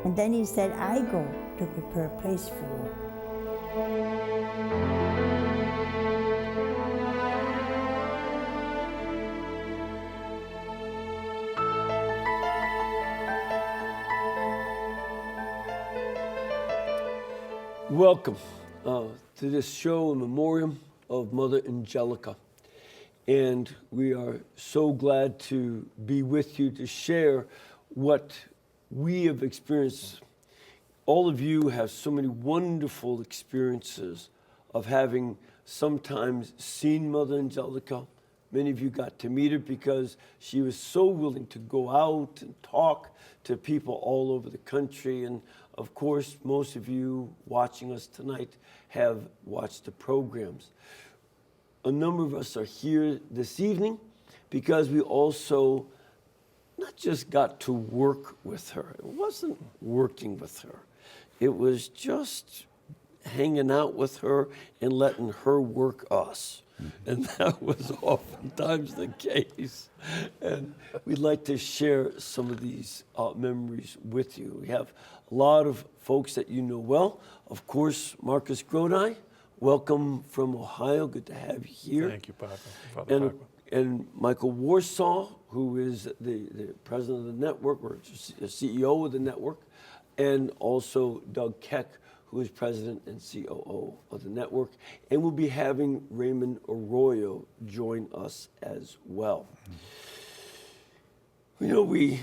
And then he said, I go to prepare a place for you. Welcome to this show in Memoriam of Mother Angelica. And we are so glad to be with you to share what we have experienced. All of you have so many wonderful experiences of having sometimes seen Mother Angelica. Many of you got to meet her because she was so willing to go out and talk to people all over the country. And of course, most of you watching us tonight have watched the programs. A number of us are here this evening because we also not just got to work with her. It wasn't working with her. It was just hanging out with her and letting her work us. And that was oftentimes the case. And we'd like to share some of these memories with you. We have a lot of folks that you know well. Of course, Marcus Grodi, welcome from Ohio. Good to have you here. Thank you, Papa. Father Pacwa. And Michael Warsaw, who is the president of the network, or CEO of the network, and also Doug Keck, who is president and COO of the network. And we'll be having Raymond Arroyo join us as well. You know, we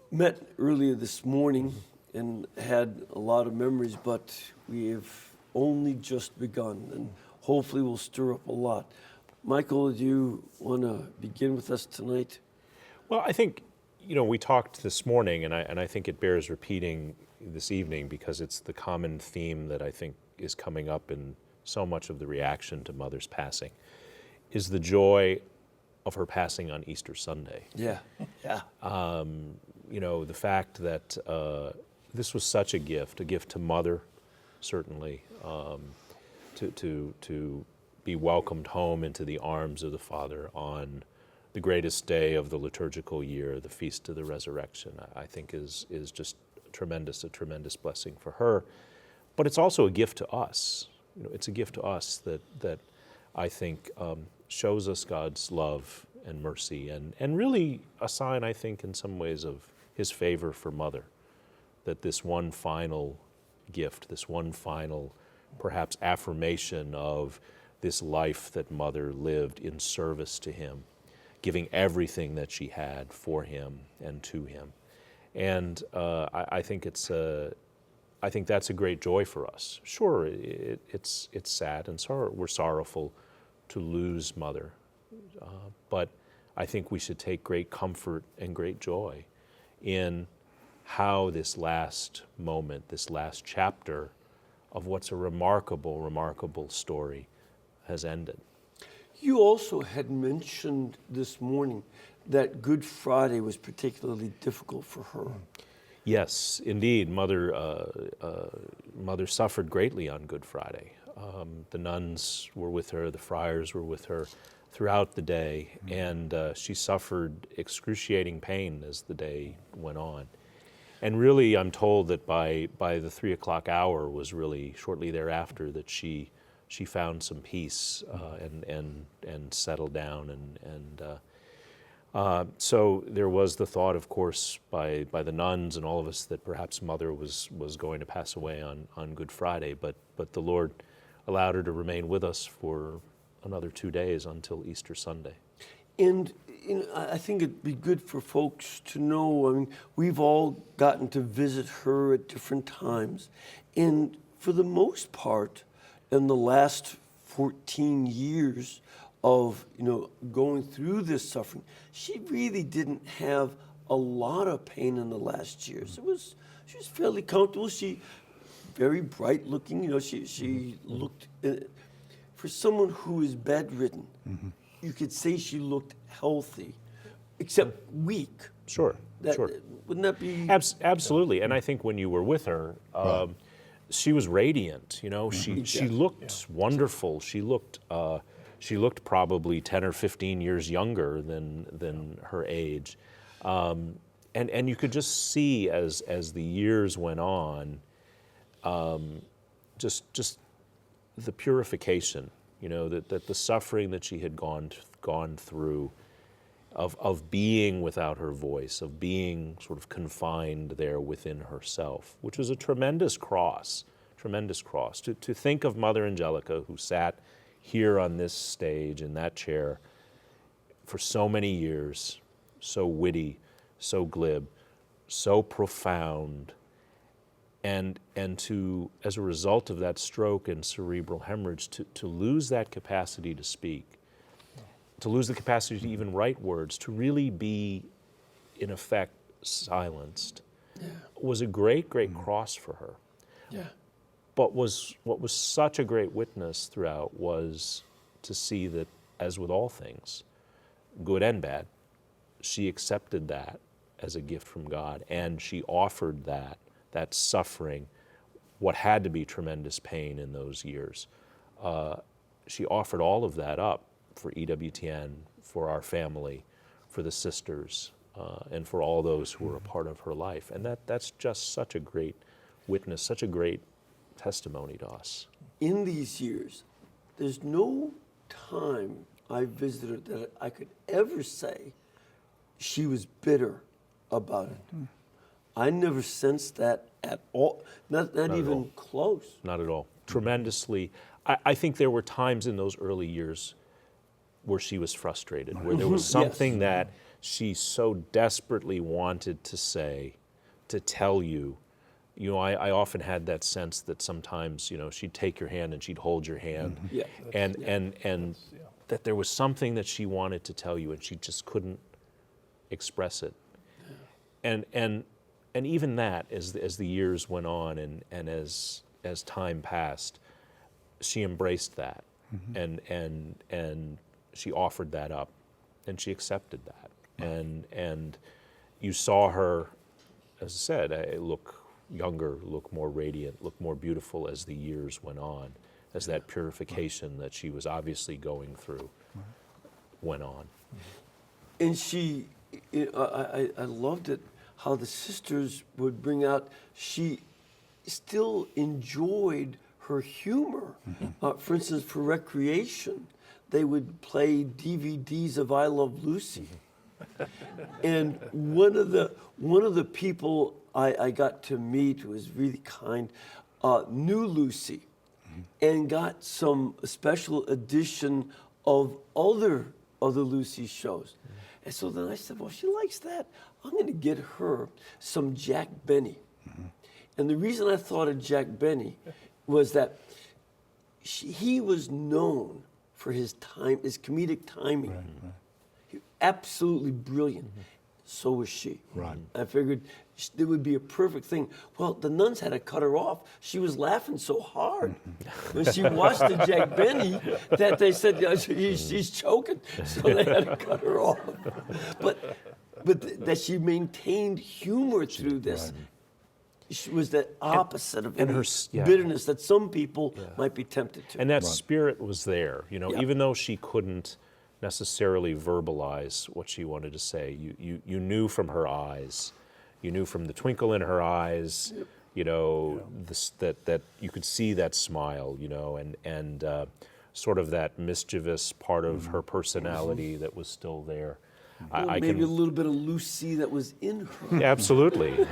met earlier this morning and had a lot of memories, but we have only just begun, and hopefully we'll stir up a lot. Michael, do you want to begin with us tonight? Well, I think, you know, we talked this morning, and I think it bears repeating this evening because it's the common theme that I think is coming up in so much of the reaction to Mother's passing, is the joy of her passing on Easter Sunday. Yeah. You know, the fact that this was such a gift to Mother, certainly, to be welcomed home into the arms of the Father on the greatest day of the liturgical year, the Feast of the Resurrection, I think is just a tremendous blessing for her. But it's also a gift to us. You know, it's a gift to us that I think shows us God's love and mercy, and really a sign, I think, in some ways of His favor for Mother, that this one final gift, this one final perhaps affirmation of this life that Mother lived in service to Him, giving everything that she had for Him and to Him. And I think I think that's a great joy for us. Sure, it's sad and we're sorrowful to lose Mother, but I think we should take great comfort and great joy in how this last moment, this last chapter of what's a remarkable story has ended. You also had mentioned this morning that Good Friday was particularly difficult for her. Yes, indeed. Mother suffered greatly on Good Friday. The nuns were with her, the friars were with her throughout the day, and she suffered excruciating pain as the day went on. And really, I'm told that by the 3 o'clock hour was really shortly thereafter that she found some peace and settled down, and so there was the thought, of course, by the nuns and all of us that perhaps Mother was going to pass away on Good Friday, but the Lord allowed her to remain with us for another 2 days until Easter Sunday. And I think it'd be good for folks to know, I mean, we've all gotten to visit her at different times, and for the most part, in the last 14 years of going through this suffering, she really didn't have a lot of pain in the last years. She was fairly comfortable. She very bright looking. She looked for someone who is bedridden. You could say she looked healthy, except weak. Sure. Wouldn't that be? Absolutely. And I think when you were with her, she was radiant. She looked wonderful. She looked probably 10 or 15 years younger than her age. and you could just see as the years went on, just the purification, that the suffering that she had gone through, of being without her voice, of being sort of confined there within herself, which was a tremendous cross. To think of Mother Angelica, who sat here on this stage in that chair for so many years, so witty, so glib, so profound, and to, as a result of that stroke and cerebral hemorrhage, to lose that capacity to speak, to lose the capacity to even write words, to really be, in effect, silenced, was a great cross for her. Yeah. But what was such a great witness throughout was to see that, as with all things, good and bad, she accepted that as a gift from God, and she offered that suffering, what had to be tremendous pain in those years. She offered all of that up for EWTN, for our family, for the sisters, and for all those who were a part of her life. And that's just such a great witness, such a great testimony to us. In these years, there's no time I visited her that I could ever say she was bitter about it. I never sensed that at all, not even close. Not at all. Tremendously. I think there were times in those early years where she was frustrated, where there was something that she so desperately wanted to say, to tell you. I often had that sense that sometimes, she'd take your hand and she'd hold your hand, and that there was something that she wanted to tell you and she just couldn't express it. And even that, as the years went on and as time passed, she embraced that, and she offered that up, and she accepted that, and you saw her, as I said, look younger, look more radiant, look more beautiful as the years went on, as that purification that she was obviously going through went on. And she, I loved it, how the sisters would bring out, she still enjoyed her humor. For instance, for recreation, they would play DVDs of I Love Lucy. And one of the people I got to meet, who was really kind, knew Lucy and got some special edition of other Lucy shows. And so then I said, well, she likes that. I'm going to get her some Jack Benny. And the reason I thought of Jack Benny was that he was known for his comedic timing. Absolutely brilliant. So was she. Right. I figured it would be a perfect thing. Well, the nuns had to cut her off. She was laughing so hard when she watched the Jack Benny that they said, she's choking. So they had to cut her off. But that she maintained humor through this. She was the opposite of any bitterness that some people might be tempted to. And that spirit was there, even though she couldn't necessarily verbalize what she wanted to say. You knew from her eyes, you knew from the twinkle in her eyes, that you could see that smile, and sort of that mischievous part of her personality that was still there. Maybe a little bit of Lucy that was in her. Absolutely.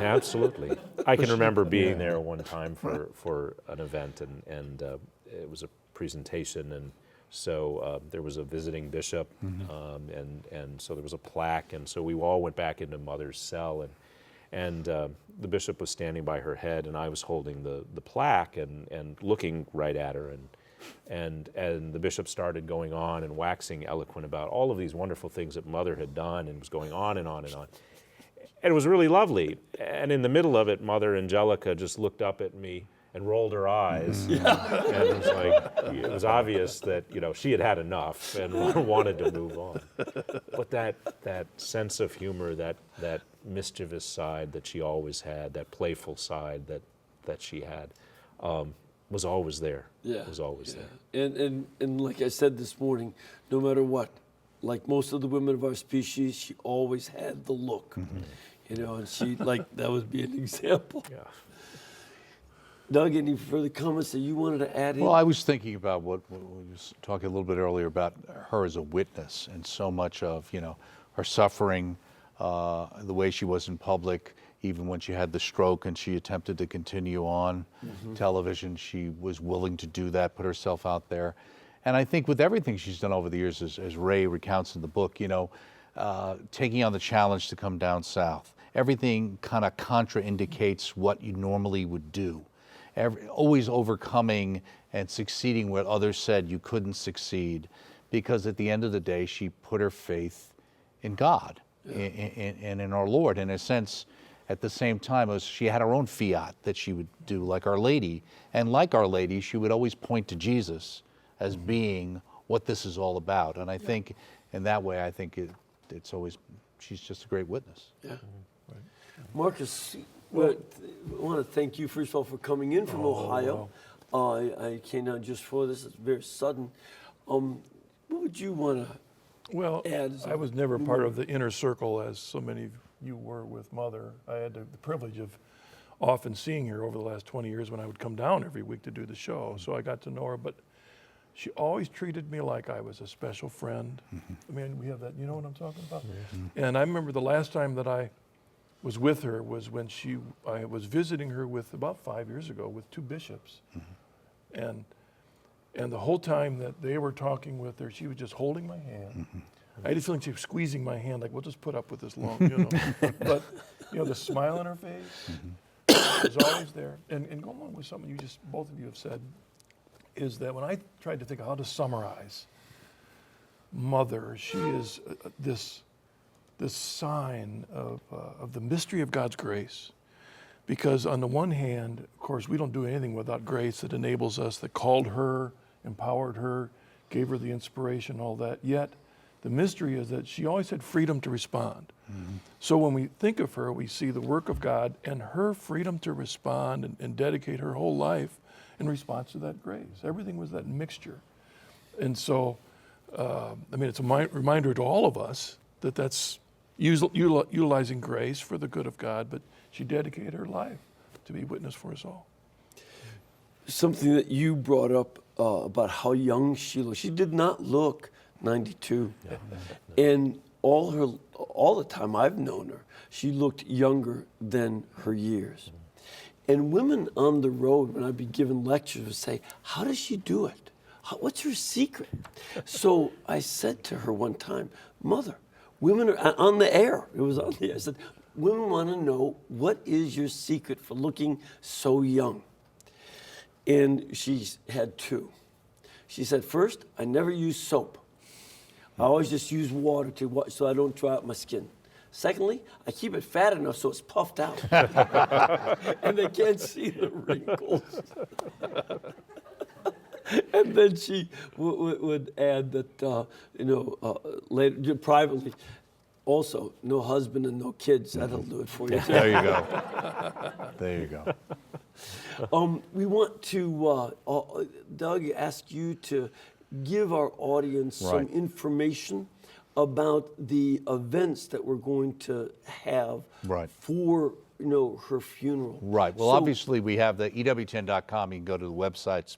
I can remember being there one time for an event, and it was a presentation, and so there was a visiting bishop, and so there was a plaque, and so we all went back into Mother's cell, and the bishop was standing by her head, and I was holding the plaque and looking right at her, and the bishop started going on and waxing eloquent about all of these wonderful things that Mother had done, and was going on and on and on. And it was really lovely. And in the middle of it, Mother Angelica just looked up at me and rolled her eyes. And it was like, it was obvious that, she had had enough and wanted to move on. But that sense of humor, that mischievous side that she always had, that playful side that she had, was always there. Was always there. And like I said this morning, no matter what, like most of the women of our species, she always had the look. And she, that would be an example. Yeah. Doug, any further comments that you wanted to add in? Well, I was thinking about what we were talking a little bit earlier about her as a witness, and so much of, her suffering, the way she was in public, even when she had the stroke and she attempted to continue on television, she was willing to do that, put herself out there. And I think with everything she's done over the years, as Ray recounts in the book, taking on the challenge to come down south, everything kind of contraindicates what you normally would do. Always overcoming and succeeding where others said you couldn't succeed, because at the end of the day, she put her faith in God and in our Lord. In a sense, at the same time, as she had her own fiat that she would do, like Our Lady. And like Our Lady, she would always point to Jesus as being what this is all about. And I think in that way, I think it's always, she's just a great witness. Yeah. Right. Marcus, I want to thank you, first of all, for coming in from Ohio. I came down just for this. It's very sudden. What would you want to add? I was never part of the inner circle, as so many of you were with Mother. I had the privilege of often seeing her over the last 20 years when I would come down every week to do the show. So I got to know her, but she always treated me like I was a special friend. I mean, we have that, you know what I'm talking about? And I remember the last time that I was with her was when I was visiting her with, about 5 years ago, with two bishops. And the whole time that they were talking with her, she was just holding my hand. I had a feeling she was squeezing my hand, like, we'll just put up with this long, But, the smile on her face was always there. And going along with something both of you have said, is that when I tried to think of how to summarize Mother, she is this sign of the mystery of God's grace. Because on the one hand, of course, we don't do anything without grace that enables us, that called her, empowered her, gave her the inspiration, all that. Yet, the mystery is that she always had freedom to respond. So when we think of her, we see the work of God and her freedom to respond and dedicate her whole life in response to that grace. Everything was that mixture. And so, it's a reminder to all of us that that's utilizing grace for the good of God, but she dedicated her life to be witness for us all. Something that you brought up about how young she looked. She did not look 92. And all the time I've known her, she looked younger than her years. And women on the road, when I'd be giving lectures, would say, how does she do it? What's her secret? So I said to her one time, Mother, women are on the air. It was on the air. I said, women want to know, what is your secret for looking so young? And she had two. She said, first, I never use soap. I always just use water so I don't dry out my skin. Secondly, I keep it fat enough so it's puffed out. And they can't see the wrinkles. And then she would add that, later, privately, also, no husband and no kids. That'll do it for you. There you go. There you go. We want to, Doug, ask you to give our audience some information about the events that we're going to have for her funeral. Right. Well, obviously we have the EWTN.com. You can go to the website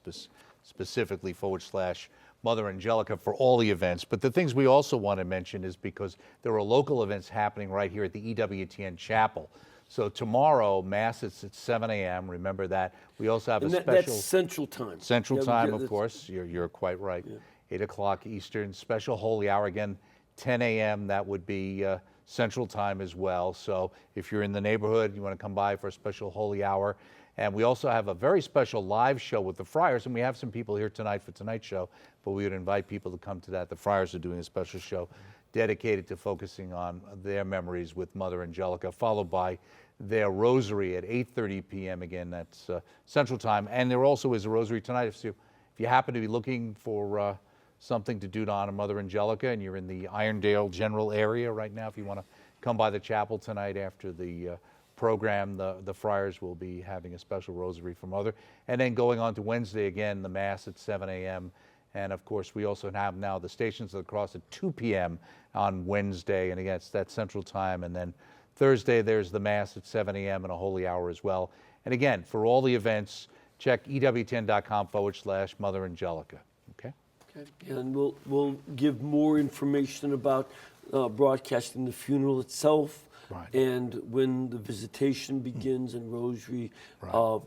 specifically /Mother Angelica for all the events. But the things we also want to mention is because there are local events happening right here at the EWTN Chapel. So tomorrow, Mass is at 7 a.m. Remember that. We also have special... That's Central Time. Central Time, of course. You're quite right. 8 o'clock Eastern. Special Holy Hour, again, 10 a.m. That would be Central Time as well. So if you're in the neighborhood, you want to come by for a special Holy Hour. And we also have a very special live show with the Friars. And we have some people here tonight for tonight's show, but we would invite people to come to that. The Friars are doing a special show dedicated to focusing on their memories with Mother Angelica, followed by their rosary at 8:30 p.m. Again, that's Central Time. And there also is a rosary tonight. If you happen to be looking for something to do to honor Mother Angelica and you're in the Irondale general area right now, if you want to come by the chapel tonight after the program, the Friars will be having a special rosary for Mother. And then going on to Wednesday, again, the Mass at 7 a.m. And of course, we also have now the Stations of the Cross at 2 p.m. on Wednesday. And again, it's that Central Time. And then Thursday, there's the Mass at 7 a.m. and a Holy Hour as well. And again, for all the events, check EWTN.com/Mother Angelica. Okay? Okay. And we'll give more information about broadcasting the funeral itself. Right. And when the visitation begins and Rosary, Right.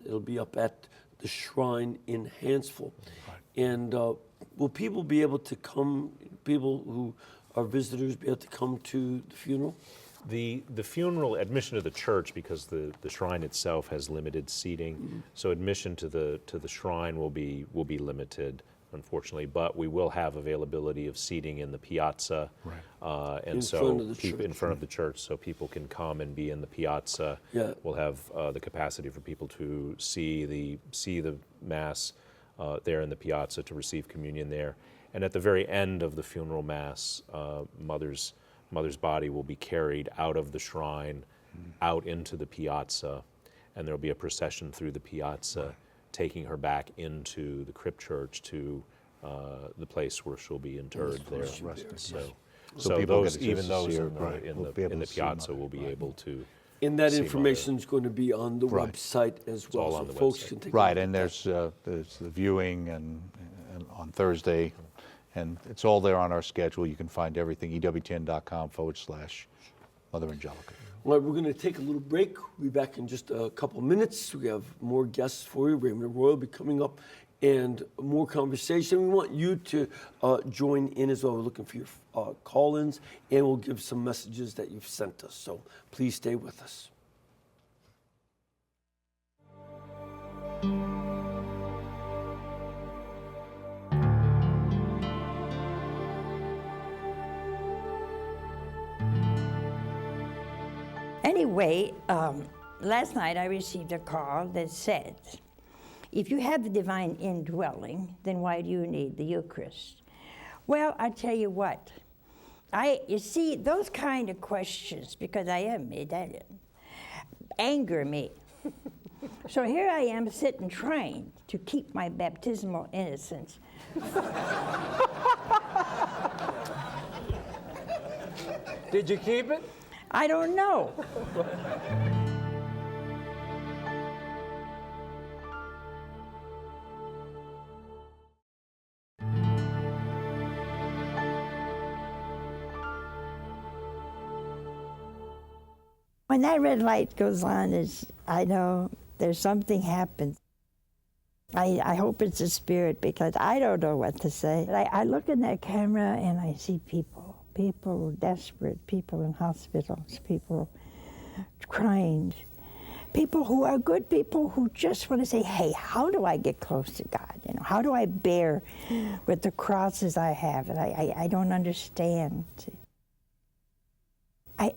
It'll be up at the shrine in Hansville. Right. And will people be able to come, people who are visitors be able to come to the funeral? The funeral admission to the church, because the shrine itself has limited seating, so admission to the shrine will be limited, unfortunately. But we will have availability of seating in the piazza, Right. And In so front of the people in church. front of the church, so people can come and be in the piazza. Yeah. We'll have the capacity for people to see the Mass there in the piazza, to receive communion there. And at the very end of the funeral Mass, Mother's body will be carried out of the shrine, out into the piazza, and there will be a procession through the piazza, taking her back into the crypt church to the place where she'll be interred there. So people those, get a even chance to those see her, in the, right, in will be able the to see piazza Mother, will be right. able to. And that see information is going to be on the Right. website as well, all so on the folks website. can take a Right, look and at that. there's the viewing and on Thursday, and it's all there on our schedule. You can find everything, EWTN.com/Mother Angelica. All right, we're going to take a little break. We'll be back in just a couple minutes. We have more guests for you. Raymond Roy will be coming up and more conversation. We want you to join in as well. We're looking for your call-ins, and we'll give some messages that you've sent us. So please stay with us. Anyway, last night I received a call that said, if you have the divine indwelling, then why do you need the Eucharist? Well, I tell you what, you see, those kind of questions, because I am Italian, anger me. So here I am sitting trying to keep my baptismal innocence. Did you keep it? I don't know. When that red light goes on, I know there's something happened. I hope it's a spirit, because I don't know what to say. But I look in that camera and I see people desperate, people in hospitals, people crying, people who are good people who just want to say, hey, how do I get close to God? You know, how do I bear with the crosses I have? And I don't understand.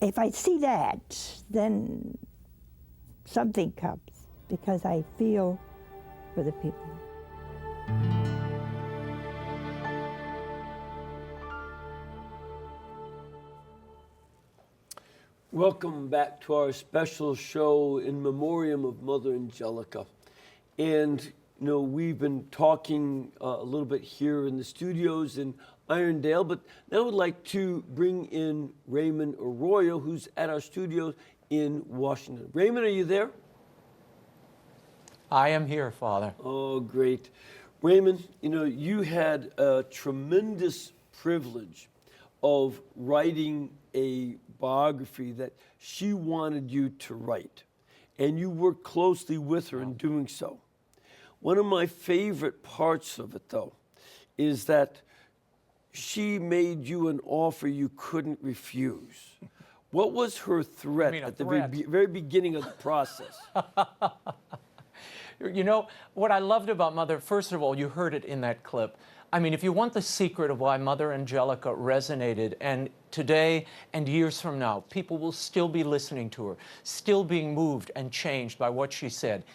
If I see that, then something comes, because I feel for the people. Welcome back to our special show in memoriam of Mother Angelica. And, you know, we've been talking a little bit here in the studios in Irondale, but now I'd like to bring in Raymond Arroyo, who's at our studios in Washington. Raymond, are you there? I am here, Father. Oh, great. Raymond, you know, you had a tremendous privilege of writing a biography that she wanted you to write, and you worked closely with her in doing so. One of my favorite parts of it, though, is that she made you an offer you couldn't refuse. What was her threat at the very beginning of the process? You know, what I loved about Mother, first of all, you heard it in that clip. I mean, if you want the secret of why Mother Angelica resonated, and today and years from now, people will still be listening to her, still being moved and changed by what she said.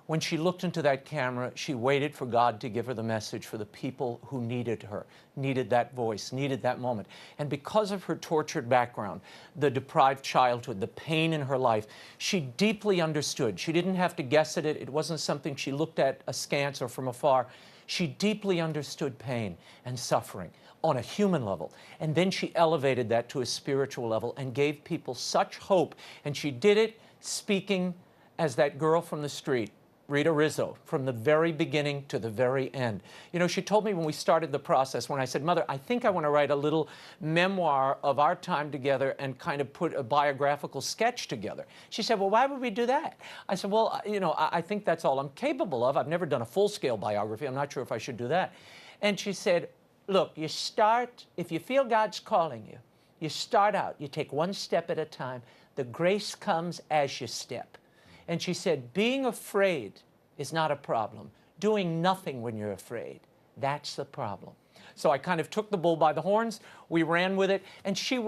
When she looked into that camera, she waited for God to give her the message for the people who needed her, needed that voice, needed that moment. And because of her tortured background, the deprived childhood, the pain in her life, she deeply understood. She didn't have to guess at it. It wasn't something she looked at askance or from afar. She deeply understood pain and suffering on a human level. And then she elevated that to a spiritual level and gave people such hope. And she did it speaking as that girl from the street, Rita Rizzo, from the very beginning to the very end. You know, she told me when we started the process, when I said, Mother, I think I want to write a little memoir of our time together and kind of put a biographical sketch together. She said, well, why would we do that? I said, well, you know, I think that's all I'm capable of. I've never done a full-scale biography. I'm not sure if I should do that. And she said, look, you start, if you feel God's calling you, you start out, you take one step at a time. The grace comes as you step. And she said, being afraid is not a problem. Doing nothing when you're afraid, that's the problem. So I kind of took the bull by the horns, we ran with it, and she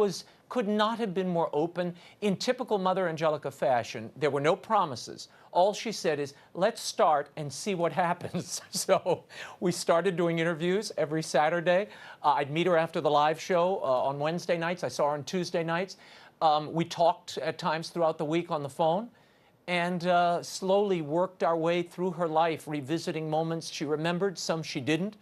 could not have been more open. In typical Mother Angelica fashion, there were no promises. All she said is, let's start and see what happens. So we started doing interviews every Saturday. I'd meet her after the live show on Wednesday nights. I saw her on Tuesday nights. We talked at times throughout the week on the phone, and slowly worked our way through her life, revisiting moments she remembered, some she didn't.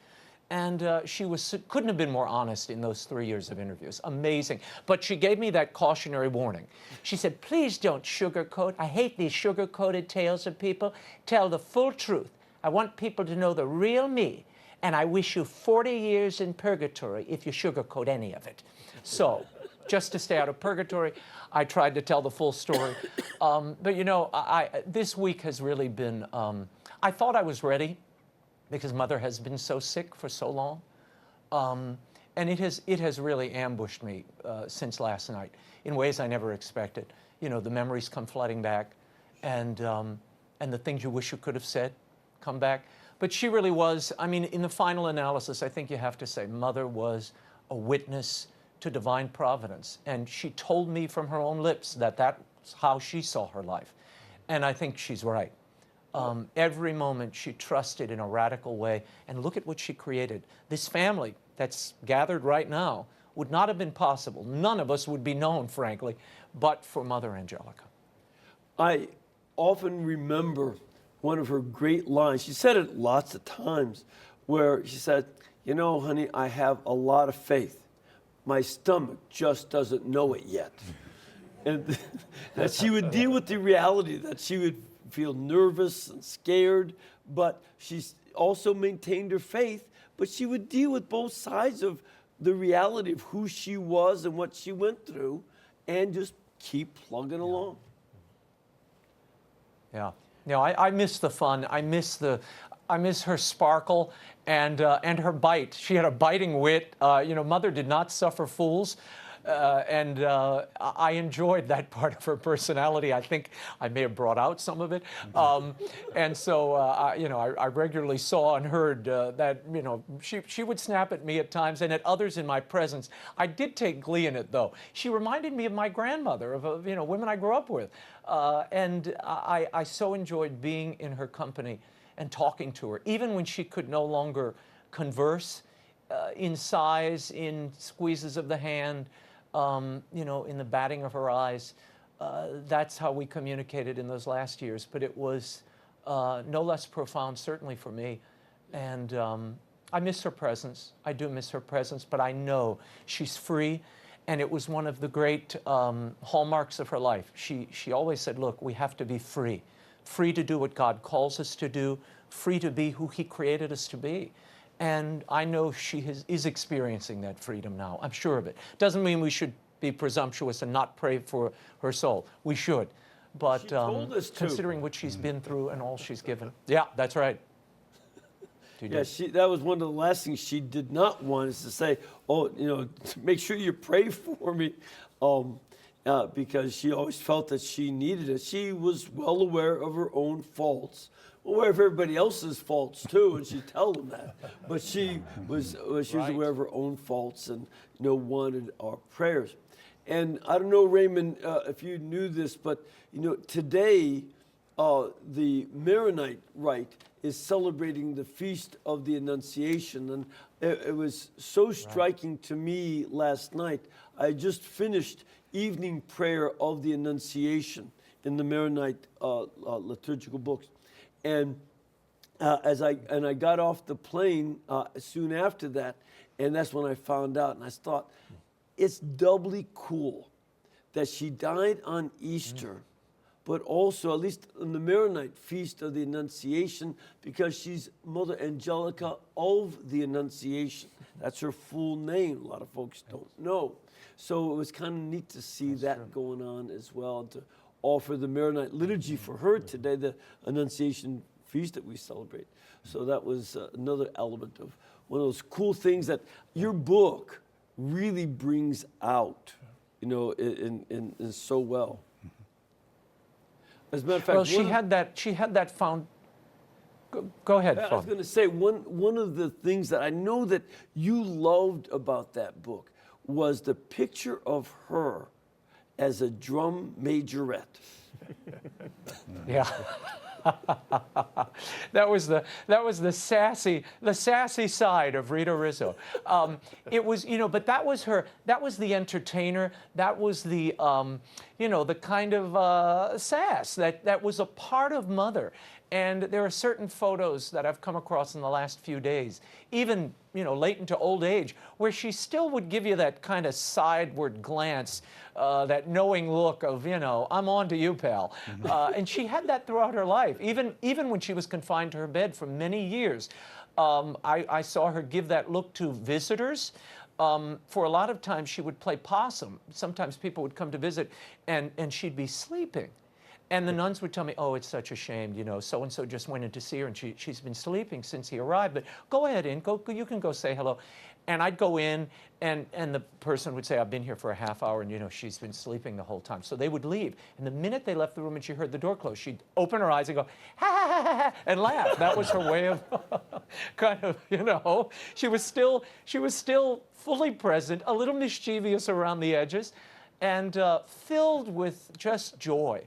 And she couldn't have been more honest in those 3 years of interviews. Amazing. But she gave me that cautionary warning. She said, please don't sugarcoat. I hate these sugar-coated tales of people. Tell the full truth. I want people to know the real me. And I wish you 40 years in purgatory if you sugarcoat any of it. So, just to stay out of purgatory, I tried to tell the full story. But you know, this week has really been, I thought I was ready because Mother has been so sick for so long. And it has really ambushed me since last night in ways I never expected. You know, the memories come flooding back, and the things you wish you could have said come back. But she really was, I mean, in the final analysis, I think you have to say Mother was a witness to divine providence. And she told me from her own lips that that's how she saw her life. And I think she's right. Every moment she trusted in a radical way. And look at what she created. This family that's gathered right now would not have been possible. None of us would be known, frankly, but for Mother Angelica. I often remember one of her great lines. She said it lots of times, where she said, you know, honey, I have a lot of faith. My stomach just doesn't know it yet. And that she would deal with the reality that she would feel nervous and scared, but she also maintained her faith, but she would deal with both sides of the reality of who she was and what she went through and just keep plugging along. Yeah. No, I miss the fun. I miss her sparkle and her bite. She had a biting wit. You know, Mother did not suffer fools. And I enjoyed that part of her personality. I think I may have brought out some of it. And so, you know, I regularly saw and heard that, you know, she would snap at me at times and at others in my presence. I did take glee in it, though. She reminded me of my grandmother, of you know, women I grew up with. And I so enjoyed being in her company and talking to her, even when she could no longer converse in sighs, in squeezes of the hand, you know, in the batting of her eyes. That's how we communicated in those last years. But it was no less profound, certainly for me. And I miss her presence. I do miss her presence, but I know she's free. And it was one of the great hallmarks of her life. She always said, look, we have to be free. Free to do what God calls us to do. Free to be who He created us to be. And I know she is experiencing that freedom now. I'm sure of it. Doesn't mean we should be presumptuous and not pray for her soul. We should. But She told us to. considering what she's been through and all she's given. Yeah, that's right. Yeah, that was one of the last things she did not want, is to say, oh, you know, make sure you pray for me, because she always felt that she needed it. She was well aware of her own faults, aware of everybody else's faults too, and she'd tell them that. But she was aware of her own faults and, you know, wanted our prayers. And I don't know, Raymond, if you knew this, but, you know, today the Maronite rite is celebrating the Feast of the Annunciation. And it was so striking to me last night. I just finished evening prayer of the Annunciation in the Maronite liturgical books. And I got off the plane soon after that, and that's when I found out, and I thought, it's doubly cool that she died on Easter, but also, at least on the Maronite Feast of the Annunciation, because she's Mother Angelica of the Annunciation. That's her full name. A lot of folks don't know. So it was kind of neat to see that going on as well, and to offer the Maronite liturgy for her today, the Annunciation Feast that we celebrate. So that was another element of one of those cool things that your book really brings out, you know, in so well. As a matter of fact, Well, she had that found. Go ahead, I was Father. going to say, one of the things that I know that you loved about that book was the picture of her as a drum majorette. Yeah. that was the sassy side of Rita Rizzo. It was, you know, but that was the entertainer. That was the, you know, the kind of sass that was a part of Mother. And there are certain photos that I've come across in the last few days, even, you know, late into old age, where she still would give you that kind of sideward glance, that knowing look of, you know, I'm on to you, pal. And she had that throughout her life, even when she was confined to her bed for many years. I saw her give that look to visitors. For a lot of times she would play possum. Sometimes people would come to visit and she'd be sleeping. And the nuns would tell me, oh, it's such a shame, you know, so-and-so just went in to see her and she's been sleeping since he arrived, but go ahead in, you can go say hello. And I'd go in and the person would say, I've been here for a half hour and, you know, she's been sleeping the whole time. So they would leave. And the minute they left the room and she heard the door close, she'd open her eyes and go, ha, ha, ha, ha, and laugh. That was her way of kind of, you know, she was still fully present, a little mischievous around the edges, and filled with just joy.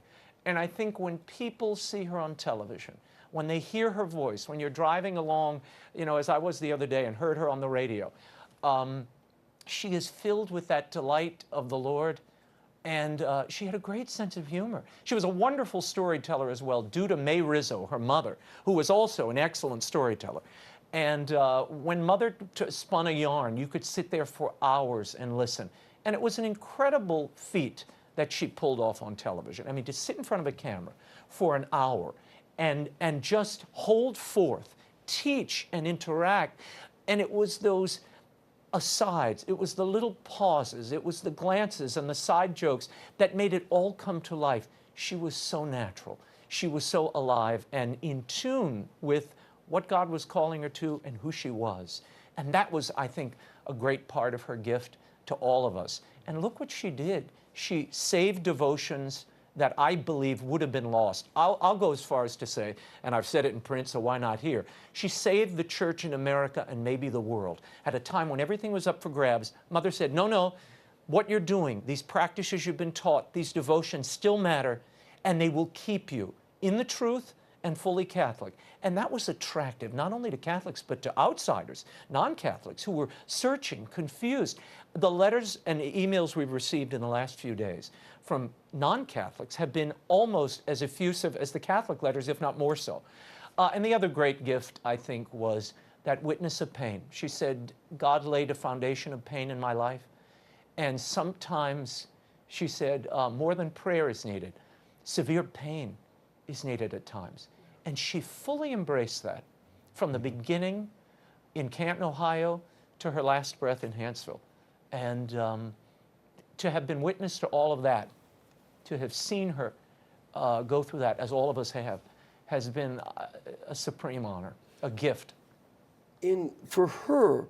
And I think when people see her on television, when they hear her voice, when you're driving along, you know, as I was the other day and heard her on the radio, she is filled with that delight of the Lord, and she had a great sense of humor. She was a wonderful storyteller as well, due to May Rizzo, her mother, who was also an excellent storyteller. And when Mother spun a yarn, you could sit there for hours and listen. And it was an incredible feat that she pulled off on television. I mean, to sit in front of a camera for an hour and just hold forth, teach and interact. And it was those asides, it was the little pauses, it was the glances and the side jokes that made it all come to life. She was so natural. She was so alive and in tune with what God was calling her to and who she was. And that was, I think, a great part of her gift to all of us. And look what she did. She saved devotions that I believe would have been lost. I'll go as far as to say, and I've said it in print, so why not here? She saved the church in America and maybe the world. At a time when everything was up for grabs, Mother said, no, what you're doing, these practices you've been taught, these devotions still matter, and they will keep you in the truth and fully Catholic. And that was attractive, not only to Catholics, but to outsiders, non-Catholics, who were searching, confused. The letters and emails we've received in the last few days from non-Catholics have been almost as effusive as the Catholic letters, if not more so. And the other great gift, I think, was that witness of pain. She said, God laid a foundation of pain in my life. And sometimes, she said, more than prayer is needed. Severe pain is needed at times. And she fully embraced that from the beginning in Canton, Ohio, to her last breath in Hanceville. And to have been witness to all of that, to have seen her go through that, as all of us have, has been a supreme honor, a gift. And for her,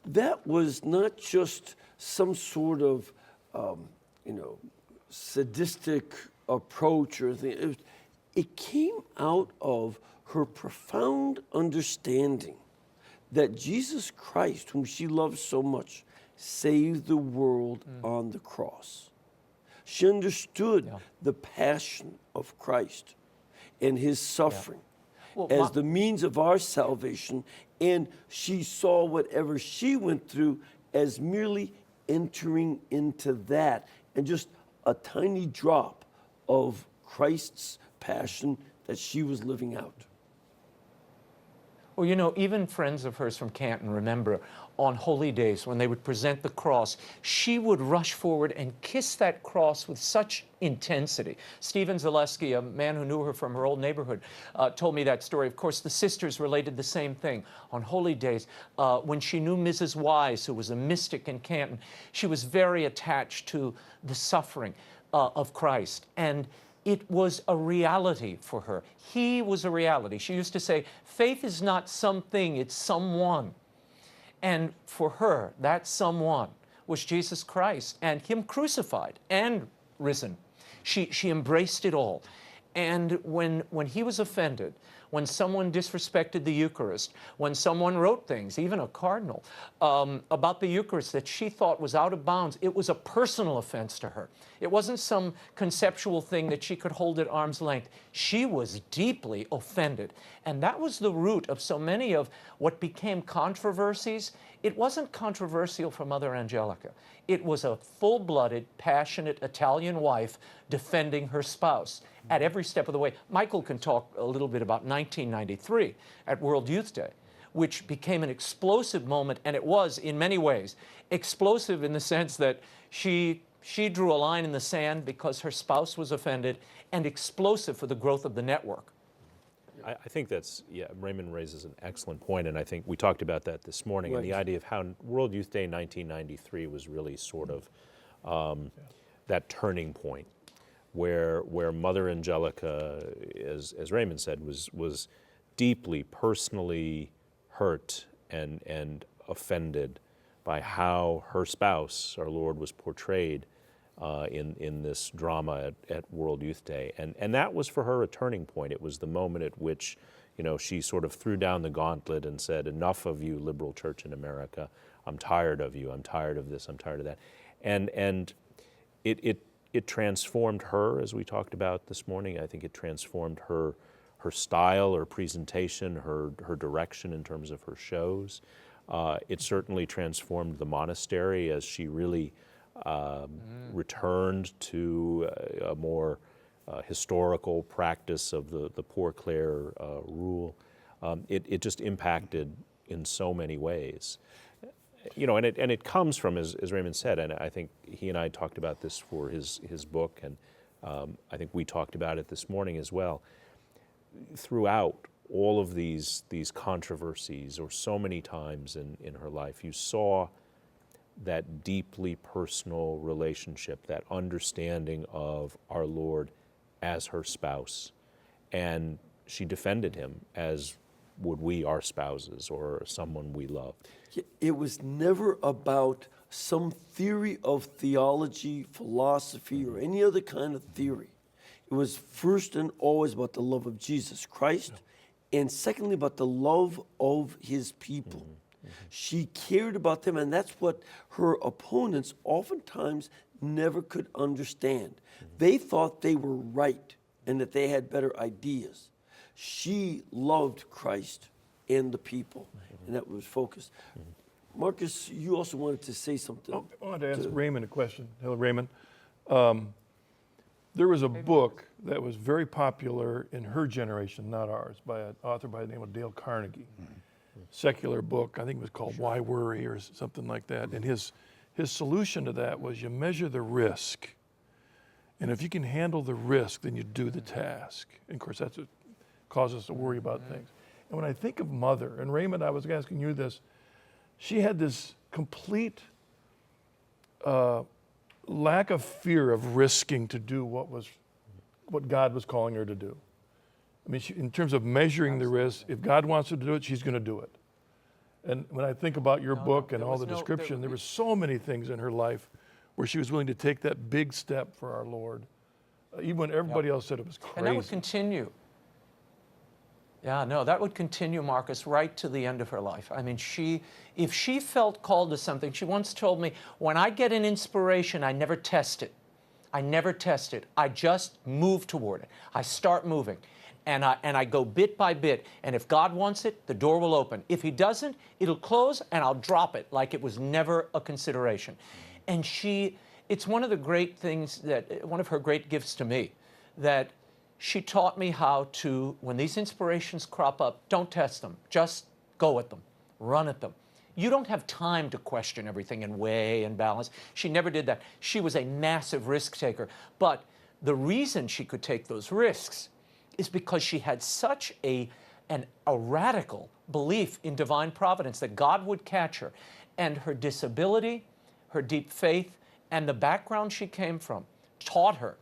that was not just some sort of, you know, sadistic approach or thing. It came out of her profound understanding that Jesus Christ, whom she loved so much, saved the world on the cross. She understood the passion of Christ and his suffering as the means of our salvation, and she saw whatever she went through as merely entering into that and just a tiny drop of Christ's passion that she was living out. Or, you know, even friends of hers from Canton remember on holy days when they would present the cross, she would rush forward and kiss that cross with such intensity. Stephen Zaleski, a man who knew her from her old neighborhood, told me that story. Of course, the sisters related the same thing. On holy days, when she knew Mrs. Wise, who was a mystic in Canton, she was very attached to the suffering of Christ. And it was a reality for her. He was a reality. She used to say, faith is not something, it's someone. And for her, that someone was Jesus Christ and Him crucified and risen. She embraced it all. And when He was offended, when someone disrespected the Eucharist, when someone wrote things, even a cardinal, about the Eucharist that she thought was out of bounds, it was a personal offense to her. It wasn't some conceptual thing that she could hold at arm's length. She was deeply offended. And that was the root of so many of what became controversies. It wasn't controversial for Mother Angelica. It was a full-blooded, passionate Italian wife defending her spouse at every step of the way. Michael can talk a little bit about 1993 at World Youth Day, which became an explosive moment, and it was, in many ways, explosive in the sense that she drew a line in the sand because her spouse was offended, and explosive for the growth of the network. I think that's, yeah, Raymond raises an excellent point, and I think we talked about that this morning, and the idea of how World Youth Day 1993 was really sort of that turning point where Mother Angelica, as Raymond said, was deeply personally hurt and offended by how her spouse, our Lord, was portrayed in this drama at World Youth Day. And that was for her a turning point. It was the moment at which, you know, she sort of threw down the gauntlet and said, enough of you, liberal church in America. I'm tired of you. I'm tired of this. I'm tired of that. And it transformed her, as we talked about this morning. I think it transformed her style, her presentation, her direction in terms of her shows. It certainly transformed the monastery as she really returned to a more historical practice of the Poor Clare rule. It just impacted in so many ways. You know, and it comes from, as Raymond said, and I think he and I talked about this for his book, and I think we talked about it this morning as well. Throughout all of these controversies, or so many times in her life, you saw that deeply personal relationship, that understanding of our Lord as her spouse. And she defended Him as would we our spouses or someone we love. It was never about some theory of theology, philosophy, or any other kind of theory. It was first and always about the love of Jesus Christ, and secondly about the love of His people. She cared about them, and that's what her opponents oftentimes never could understand. They thought they were right and that they had better ideas. She loved Christ and the people, and that was focused. Marcus, you also wanted to say something. I wanted to ask Raymond a question. Hello, Raymond. There was a book that was very popular in her generation, not ours, by an author by the name of Dale Carnegie. Secular book, I think it was called Why Worry or something like that. And his solution to that was you measure the risk. And if you can handle the risk, then you do the task. And of course, that's what causes us to worry about things. And when I think of Mother, and Raymond, I was asking you this, she had this complete lack of fear of risking to do what God was calling her to do. I mean, in terms of measuring the risk, if God wants her to do it, she's going to do it. And when I think about your book and all the description, there were so many things in her life where she was willing to take that big step for our Lord, even when everybody else said it was crazy. And that would continue. Yeah, no, that would continue, Marcus, right to the end of her life. I mean, if she felt called to something, she once told me, when I get an inspiration, I never test it. I never test it. I just move toward it. I start moving. And I go bit by bit. And if God wants it, the door will open. If He doesn't, it'll close and I'll drop it like it was never a consideration. And it's one of the great things one of her great gifts to me, that she taught me how to, when these inspirations crop up, don't test them. Just Go at them, run at them. You don't have time to question everything and weigh and balance. She never did that. She was a massive risk taker. But the reason she could take those risks is because she had such a radical belief in divine providence that God would catch her. And her disability, her deep faith, and the background she came from taught her,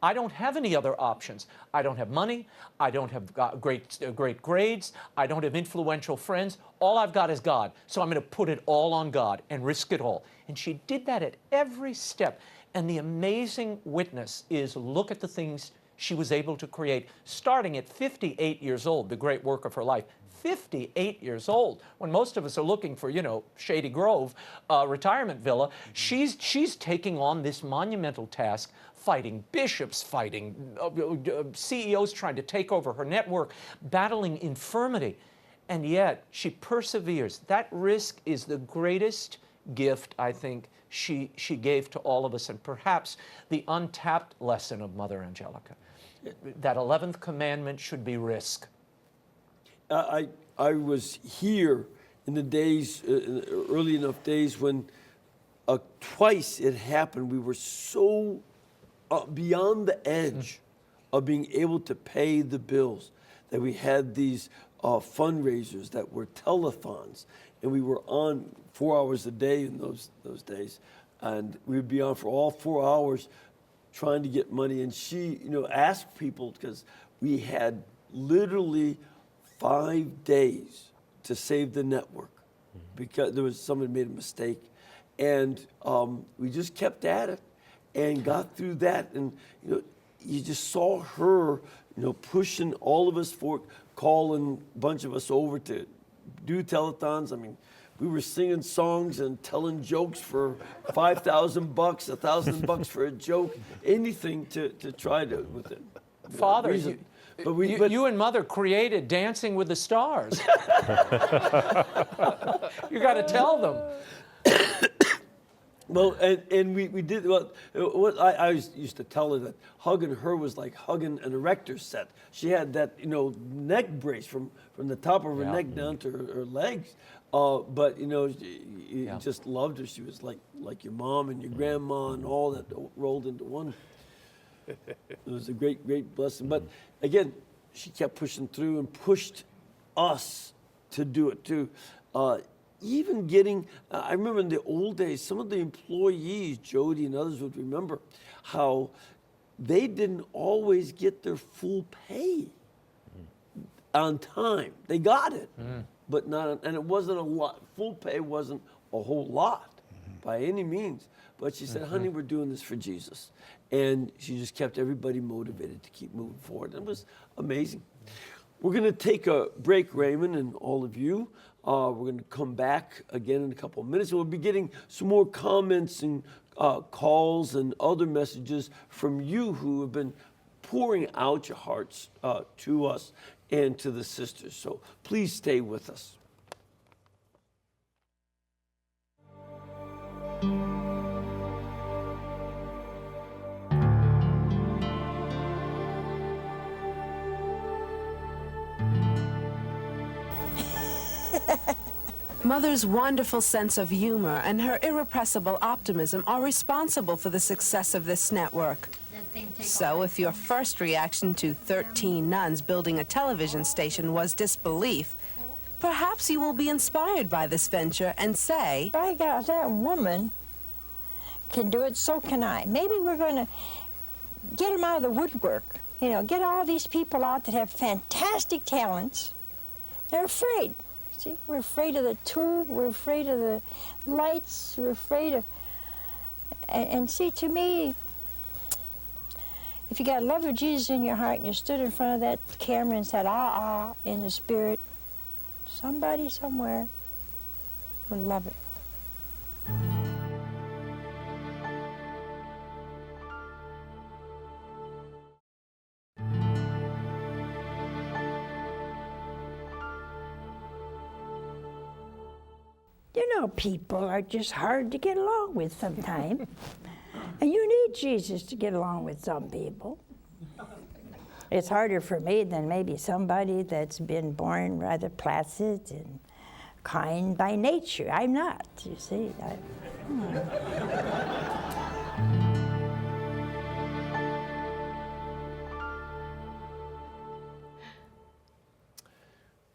I don't have any other options. I don't have money. I don't have great grades. I don't have influential friends. All I've got is God. So I'm going to put it all on God and risk it all. And she did that at every step. And the amazing witness is, look at the things she was able to create, starting at 58 years old, the great work of her life. 58 years old, when most of us are looking for, Shady Grove retirement villa. She's taking on this monumental task, fighting bishops, fighting CEOs trying to take over her network, battling infirmity. And yet she perseveres. That risk is the greatest gift, I think, she gave to all of us, and perhaps the untapped lesson of Mother Angelica. That 11th commandment should be risk. I was here in the days, early enough days when twice it happened. We were so beyond the edge of being able to pay the bills that we had these fundraisers that were telethons, and we were on 4 hours a day in those days, and we would be on for all 4 hours trying to get money. And she, asked people, because we had literally 5 days to save the network because there was someone made a mistake, and we just kept at it and got through that. And you just saw her, pushing all of us for calling a bunch of us over to do telethons. I mean, we were singing songs and telling jokes for $5,000, $1,000 for a joke, anything to try to with it. Father, you and Mother created Dancing with the Stars. You got to tell them. Well, and we did, well, what I used to tell her that hugging her was like hugging an erector set. She had that, neck brace from the top of her neck down to her legs. But, you just loved her. She was like your mom and your grandma and all that rolled into one. It was a great, great blessing. But again, she kept pushing through and pushed us to do it too. Even getting, I remember in the old days, some of the employees, Jody and others would remember how they didn't always get their full pay on time. They got it, but not, and it wasn't a lot. Full pay wasn't a whole lot by any means. But she said, honey, we're doing this for Jesus. And she just kept everybody motivated to keep moving forward. It was amazing. We're going to take a break, Raymond, and all of you. We're going to come back again in a couple of minutes. We'll be getting some more comments and calls and other messages from you who have been pouring out your hearts to us and to the sisters. So please stay with us. Mother's wonderful sense of humor and her irrepressible optimism are responsible for the success of this network. So if your first reaction to 13 nuns building a television station was disbelief, perhaps you will be inspired by this venture and say, By God, that woman can do it, so can I. Maybe we're going to get them out of the woodwork. Get all these people out that have fantastic talents. They're afraid. See, we're afraid of the tube, we're afraid of the lights, we're afraid of... And see, to me, if you got love of Jesus in your heart and you stood in front of that camera and said, ah, in the Spirit, somebody somewhere would love it. People are just hard to get along with sometimes. And you need Jesus to get along with some people. It's harder for me than maybe somebody that's been born rather placid and kind by nature. I'm not, you see.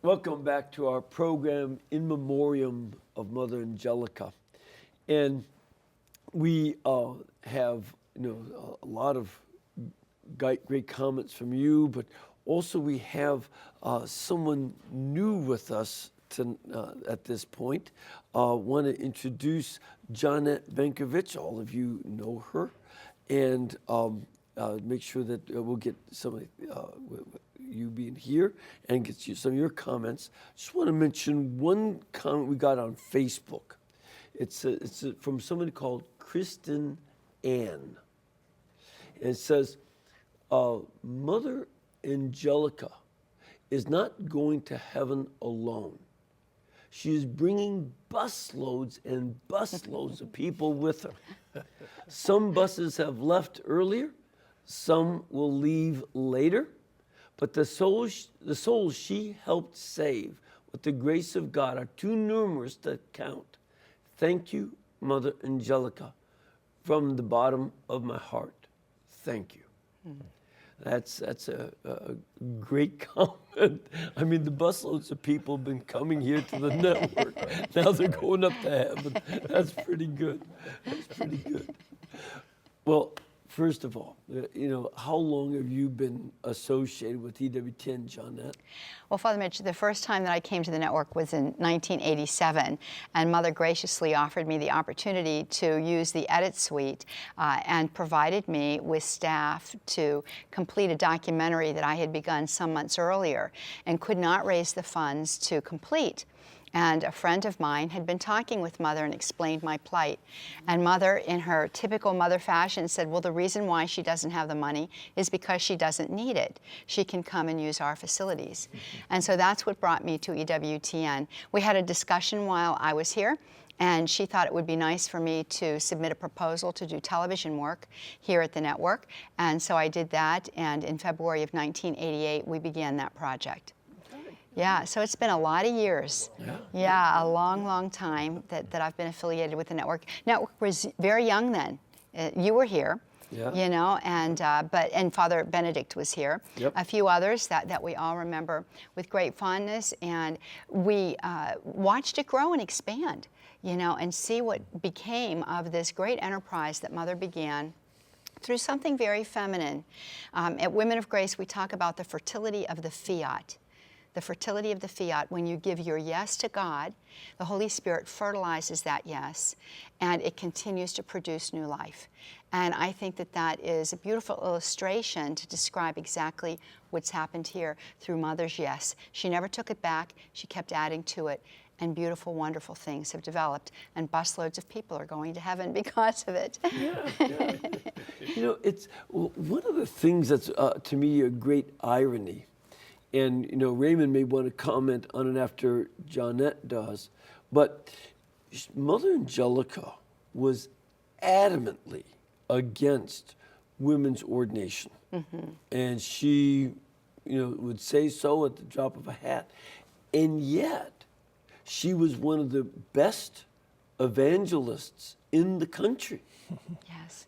Welcome back to our program, In Memoriam of Mother Angelica. And we have, a lot of great comments from you, but also we have someone new with us at this point. Want to introduce Janet Benkovich. All of you know her. And make sure that we'll get some of you being here and get you some of your comments. Just want to mention one comment we got on Facebook. It's from somebody called Kristen Ann. And it says, Mother Angelica is not going to heaven alone. She is bringing busloads and busloads of people with her. Some buses have left earlier, some will leave later, but the souls she helped save with the grace of God are too numerous to count. Thank you, Mother Angelica, from the bottom of my heart. Thank you. Mm-hmm. That's a great comment. I mean, the busloads of people have been coming here to the network. Now they're going up to heaven. That's pretty good. That's pretty good. Well, first of all, how long have you been associated with EWTN, Jeanette? Well, Father Mitch, the first time that I came to the network was in 1987, and Mother graciously offered me the opportunity to use the edit suite and provided me with staff to complete a documentary that I had begun some months earlier and could not raise the funds to complete. And a friend of mine had been talking with Mother and explained my plight. And Mother, in her typical mother fashion, said, well, the reason why she doesn't have the money is because she doesn't need it. She can come and use our facilities. And so that's what brought me to EWTN. We had a discussion while I was here, and she thought it would be nice for me to submit a proposal to do television work here at the network. And so I did that, and in February of 1988, we began that project. Yeah, so it's been a lot of years. Yeah, a long, long time that I've been affiliated with the network. Network was very young then. You were here, and Father Benedict was here. Yep. A few others that we all remember with great fondness, and we watched it grow and expand, and see what became of this great enterprise that Mother began through something very feminine. At Women of Grace, we talk about the fertility of the fiat. The fertility of the fiat. When you give your yes to God, the Holy Spirit fertilizes that yes, and it continues to produce new life. And I think that is a beautiful illustration to describe exactly what's happened here through Mother's yes. She never took it back. She kept adding to it, and beautiful, wonderful things have developed, and busloads of people are going to heaven because of it. Yeah. It's one of the things that's, to me, a great irony. And, Raymond may want to comment on it after Jeanette does, but Mother Angelica was adamantly against women's ordination. Mm-hmm. And she, would say so at the drop of a hat. And yet, she was one of the best evangelists in the country. Yes.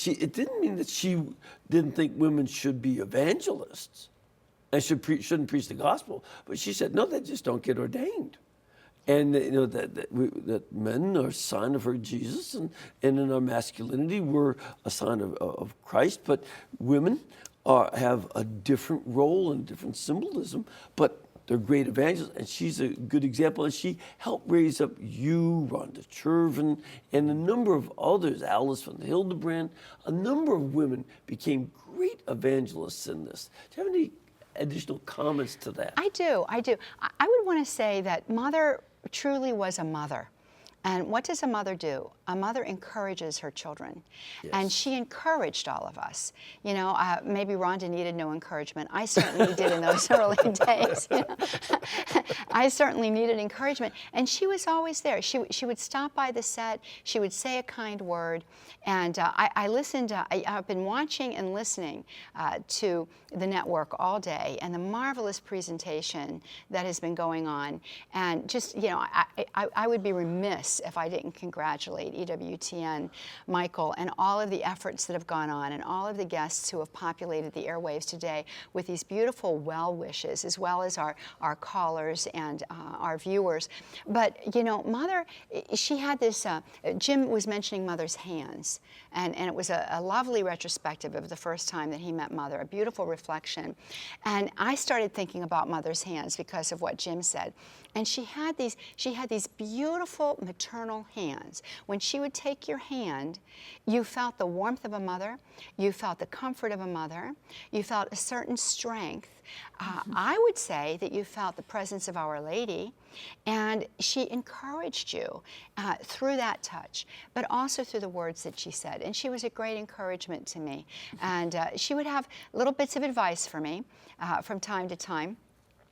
It didn't mean that she didn't think women should be evangelists and shouldn't preach the gospel, but she said, no, they just don't get ordained. And that men are a sign of her Jesus, and in our masculinity, we're a sign of Christ, but women have a different role and different symbolism, but they're great evangelists, and she's a good example, and she helped raise up you, Rhonda Chervin, and a number of others, Alice von Hildebrand. A number of women became great evangelists in this. Do you have any additional comments to that? I do. I would want to say that Mother truly was a mother. And what does a mother do? A mother encourages her children. And she encouraged all of us. You know, maybe Rhonda needed no encouragement. I certainly did in those early days. You know? I certainly needed encouragement. And she was always there. She would stop by the set. She would say a kind word. And I listened, I've been watching and listening to the network all day, and the marvelous presentation that has been going on. And just, you know, I would be remiss if I didn't congratulate EWTN, Michael, and all of the efforts that have gone on, and all of the guests who have populated the airwaves today with these beautiful well wishes, as well as our callers and our viewers. But, you know, Mother, she had this, Jim was mentioning Mother's hands, and it was a lovely retrospective of the first time that he met Mother, a beautiful reflection. And I started thinking about Mother's hands because of what Jim said. And she had these beautiful maternal hands. When she would take your hand, you felt the warmth of a mother, you felt the comfort of a mother, you felt a certain strength. I would say that you felt the presence of Our Lady, and she encouraged you through that touch, but also through the words that she said. And she was a great encouragement to me. And she would have little bits of advice for me from time to time.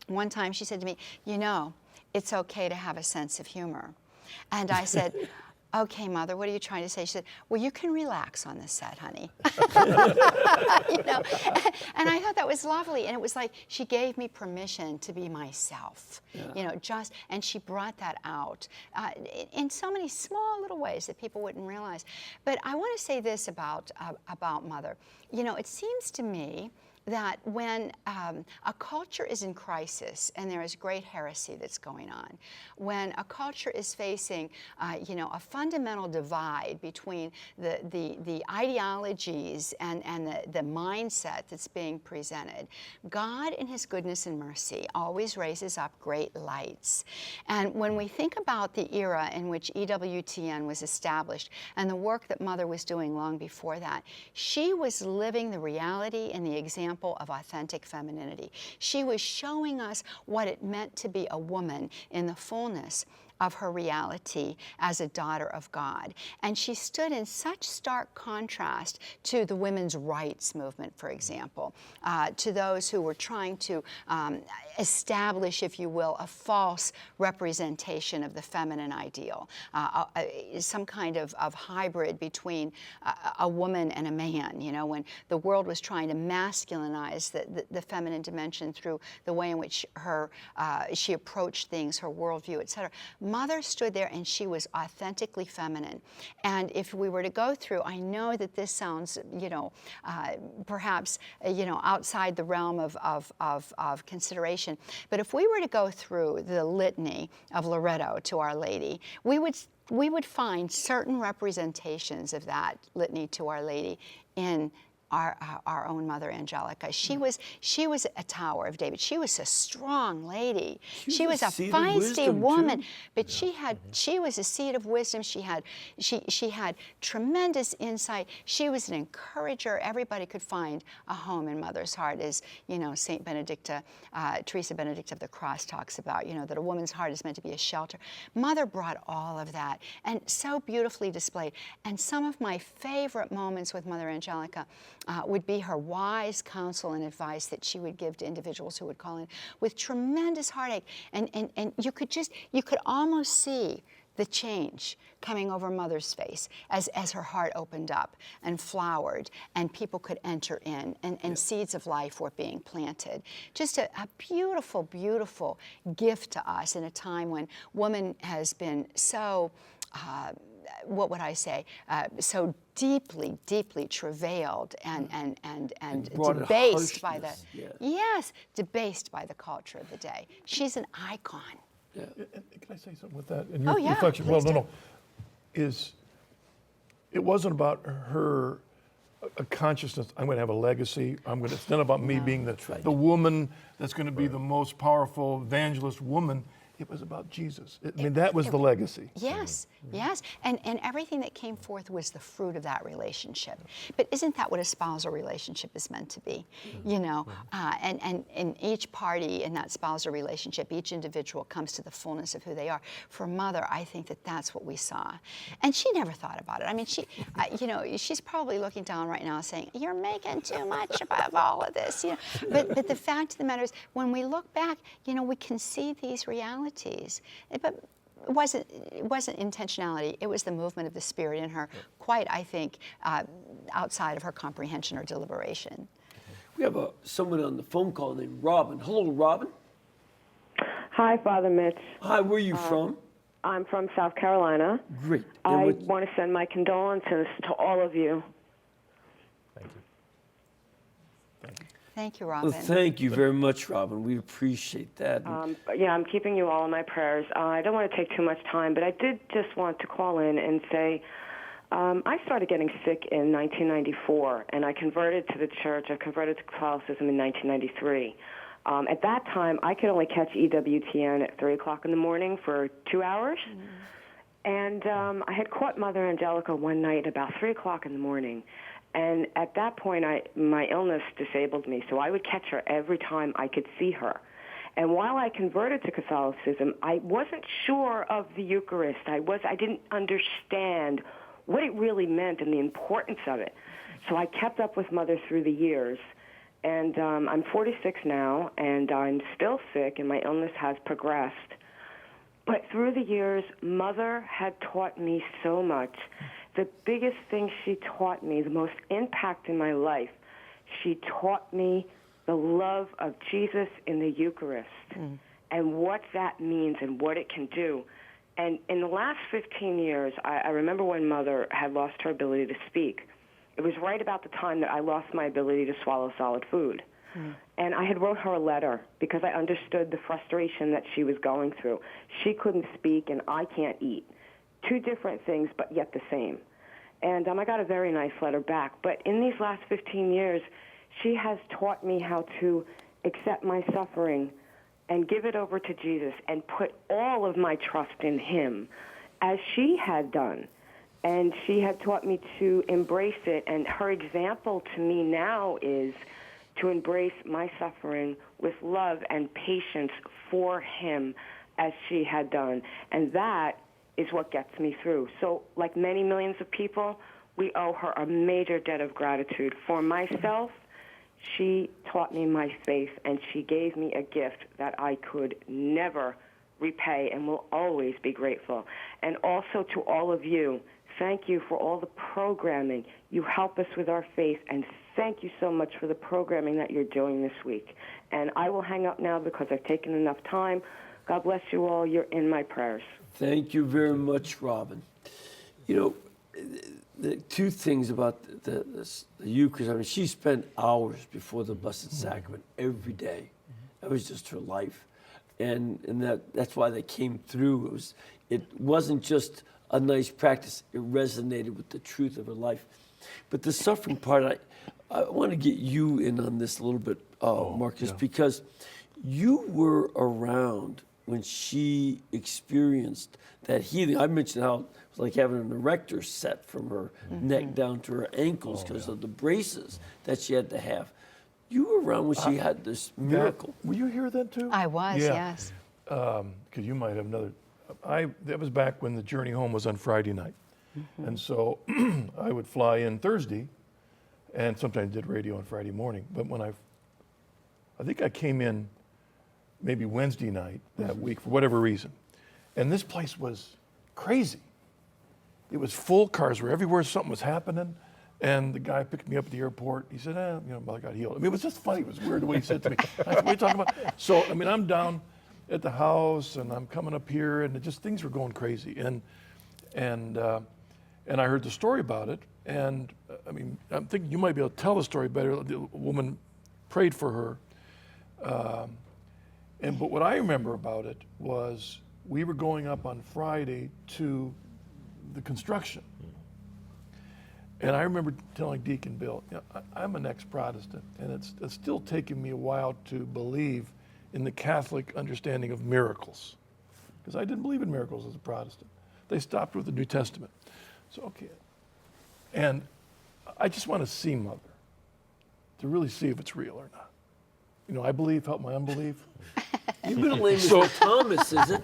One time she said to me, you know, it's okay to have a sense of humor. And I said, okay, Mother, what are you trying to say? She said, well, you can relax on the set, honey. You know, and I thought that was lovely. And it was like she gave me permission to be myself, you know, and she brought that out in so many small little ways that people wouldn't realize. But I want to say this about Mother. You know, it seems to me that when a culture is in crisis and there is great heresy that's going on, when a culture is facing, you know, a fundamental divide between the ideologies and the mindset that's being presented, God in His goodness and mercy always raises up great lights. And when we think about the era in which EWTN was established and the work that Mother was doing long before that, she was living the reality and the example of authentic femininity. She was showing us what it meant to be a woman in the fullness of her reality as a daughter of God. And she stood in such stark contrast to the women's rights movement, for example, to those who were trying to establish, if you will, a false representation of the feminine ideal, some kind of hybrid between a woman and a man, you know, when the world was trying to masculinize the feminine dimension through the way in which she approached things, her worldview, etc. Mother stood there and she was authentically feminine. And if we were to go through, I know that this sounds, you know, perhaps, you know, outside the realm of consideration, but if we were to go through the litany of Loretto to Our Lady, we would find certain representations of that litany to Our Lady in our own Mother Angelica. She was a tower of David. She was a strong lady. She was a feisty woman, but she was a seed of wisdom. She had tremendous insight. She was an encourager. Everybody could find a home in Mother's heart, as you know, Saint Benedicta, Teresa Benedict of the Cross talks about. You know, that a woman's heart is meant to be a shelter. Mother brought all of that, and so beautifully displayed. And some of my favorite moments with Mother Angelica would be her wise counsel and advice that she would give to individuals who would call in with tremendous heartache. And you could almost see the change coming over Mother's face as her heart opened up and flowered and people could enter in and seeds of life were being planted. Just a beautiful, beautiful gift to us in a time when woman has been so what would I say, so deeply, deeply travailed and debased by the debased by the culture of the day. She's an icon. Yeah. Can I say something with that? And your reflection. Well, no. It wasn't about her a consciousness. I'm going to have a legacy. It's not about me being the woman that's going to be the most powerful evangelist woman. it was about Jesus. I mean, that was the legacy. Yes, yes. And everything that came forth was the fruit of that relationship. But isn't that what a spousal relationship is meant to be? You know, and in each party in that spousal relationship, each individual comes to the fullness of who they are. For Mother, I think that that's what we saw. And she never thought about it. I mean, she, you know, she's probably looking down right now saying, you're making too much about all of this. You know? But the fact of the matter is, when we look back, you know, we can see these realities. But it wasn't intentionality. It was the movement of the Spirit in her, quite, I think, outside of her comprehension or deliberation. We have someone on the phone call named Robin. Hello, Robin. Hi, Father Mitch. Hi, where are you from? I'm from South Carolina. Great. I want to send my condolences to all of you. Thank you. Thank you, Robin. Well, thank you very much, Robin. We appreciate that. Yeah, I'm keeping you all in my prayers. I don't want to take too much time, but I did just want to call in and say I started getting sick in 1994, and I converted to the church. I converted to Catholicism in 1993. At that time, I could only catch EWTN at 3 o'clock in the morning for 2 hours. And I had caught Mother Angelica one night about 3 o'clock in the morning. And at that point, my illness disabled me, so I would catch her every time I could see her. And while I converted to Catholicism, I wasn't sure of the Eucharist. I didn't understand what it really meant and the importance of it. So I kept up with Mother through the years. And I'm 46 now, and I'm still sick, and my illness has progressed. But through the years, Mother had taught me so much. The biggest thing she taught me, the most impact in my life, she taught me the love of Jesus in the Eucharist and what that means and what it can do. And in the last 15 years, I remember when Mother had lost her ability to speak. It was right about the time that I lost my ability to swallow solid food. And I had wrote her a letter because I understood the frustration that she was going through. She couldn't speak and I can't eat. Two different things, but yet the same. And I got a very nice letter back. But in these last 15 years, she has taught me how to accept my suffering and give it over to Jesus and put all of my trust in him, as she had done. And she had taught me to embrace it. And her example to me now is to embrace my suffering with love and patience for him, as she had done. And that is what gets me through. So like many millions of people, we owe her a major debt of gratitude. For myself, she taught me my faith, and she gave me a gift that I could never repay and will always be grateful. And also to all of you, thank you for all the programming. You help us with our faith, and thank you so much for the programming that you're doing this week. And I will hang up now because I've taken enough time. God bless you all. You're in my prayers. Thank you very much, Robin. You know, the two things about the Eucharist, I mean, she spent hours before the Blessed Sacrament every day. That was just her life. And that's why they came through. It wasn't just a nice practice. It resonated with the truth of her life. But the suffering part, I want to get you in on this a little bit, Marcus, because you were around when she experienced that healing. I mentioned how it was like having an erector set from her neck down to her ankles because of the braces that she had to have. You were around when she had this miracle. Were you here then too? I was, yes. Because you might have another. That was back when the journey home was on Friday night. And so I would fly in Thursday, and sometimes did radio on Friday morning. But when I think I came in maybe Wednesday night that week for whatever reason. And this place was crazy. It was full, cars were everywhere, something was happening. And the guy picked me up at the airport. He said, Mother got healed. I mean, it was just funny. It was weird the way he said to me. I said, what are you talking about? So, I mean, I'm down at the house and I'm coming up here and things were going crazy. And I heard the story about it. And I mean, I'm thinking you might be able to tell the story better. The woman prayed for her. But what I remember about it was we were going up on Friday to the construction. And I remember telling Deacon Bill, I'm an ex-Protestant, and it's still taking me a while to believe in the Catholic understanding of miracles. because I didn't believe in miracles as a Protestant. They stopped with the New Testament. So, okay. And I just want to see Mother, to really see if it's real or not. You know, I believe, help my unbelief. You've been a lame Mr. Thomas, is it?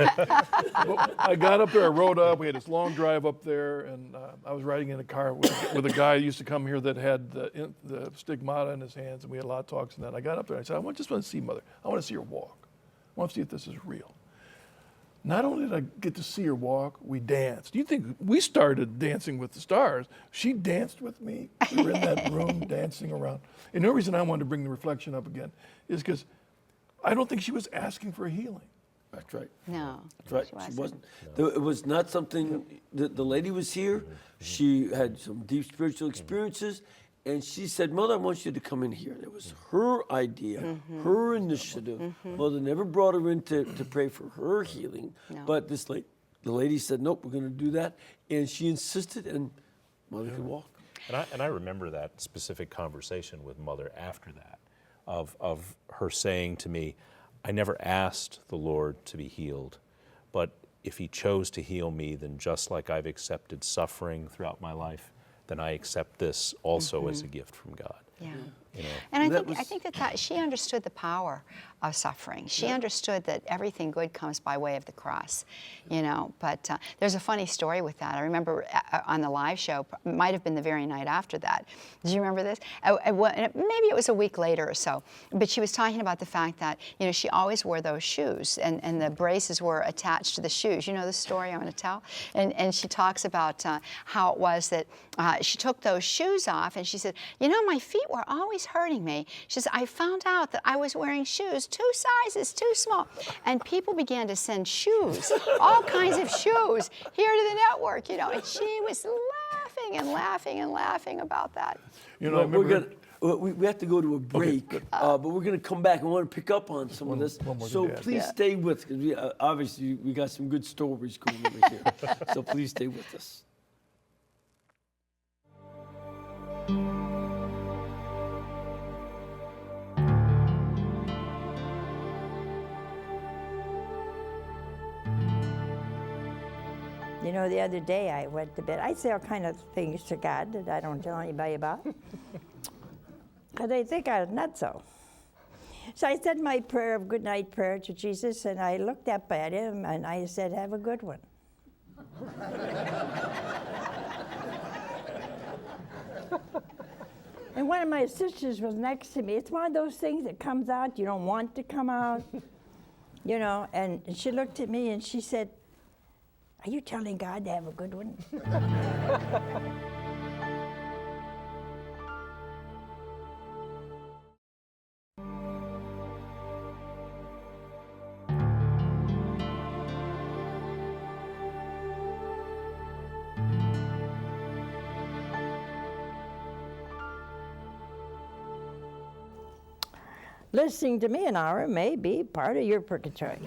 Well, I got up there, I rode up, we had this long drive up there, and I was riding in a car with a guy who used to come here that had the stigmata in his hands, and we had a lot of talks and that. I got up there, and I said, just want to see Mother. I want to see her walk. I want to see if this is real. Not only did I get to see her walk, we danced. You think we started Dancing with the Stars. She danced with me. We were in that room dancing around. And the reason I wanted to bring the reflection up again is because I don't think she was asking for a healing. That's right. No. That's right. She wasn't. It was not something, the lady was here. She had some deep spiritual experiences. And she said, Mother, I want you to come in here. It was her idea, her initiative. Mother never brought her in to pray for her healing. No. But the lady said, nope, we're going to do that. And she insisted, and Mother could walk. And I remember that specific conversation with Mother after that, of her saying to me, I never asked the Lord to be healed, but if he chose to heal me, then just like I've accepted suffering throughout my life, then I accept this also as a gift from God. Yeah. You know? And I think that she understood the power of suffering. She understood that everything good comes by way of the cross, you know. But there's a funny story with that. I remember on the live show, it might have been the very night after that. Do you remember this? Maybe it was a week later or so. But she was talking about the fact that, you know, she always wore those shoes, and the braces were attached to the shoes. You know the story I'm going to tell? And she talks about how it was that she took those shoes off, and she said, you know, my feet were always hurting me. She says, I found out that I was wearing shoes 2 sizes too small. And people began to send shoes, all kinds of shoes, here to the network, you know. And she was laughing and laughing and laughing about that. You know, we have to go to a break, but we're going to come back. I want to pick up on some of this. So please stay with, because obviously we got some good stories going over here. So please stay with us. You know, the other day I went to bed. I say all kind of things to God that I don't tell anybody about. Because they think I was nutso. So I said my prayer of good night prayer to Jesus, and I looked up at him, and I said, have a good one. And one of my sisters was next to me. It's one of those things that comes out, you don't want to come out, you know, and she looked at me and she said, are you telling God to have a good one? Listening to me an hour may be part of your purgatory.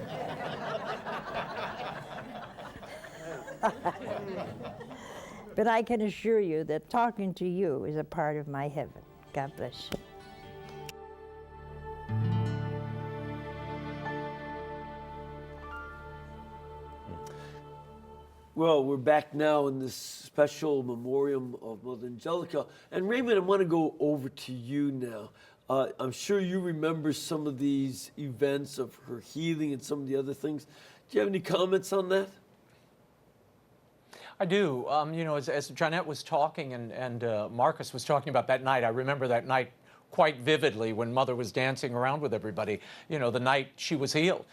But I can assure you that talking to you is a part of my heaven. God bless you. Well, we're back now in this special memoriam of Mother Angelica. And Raymond, I want to go over to you now. I'm sure you remember some of these events of her healing and some of the other things. Do you have any comments on that? I do. You know, as Jeanette was talking and Marcus was talking about that night, I remember that night quite vividly when Mother was dancing around with everybody, you know, the night she was healed.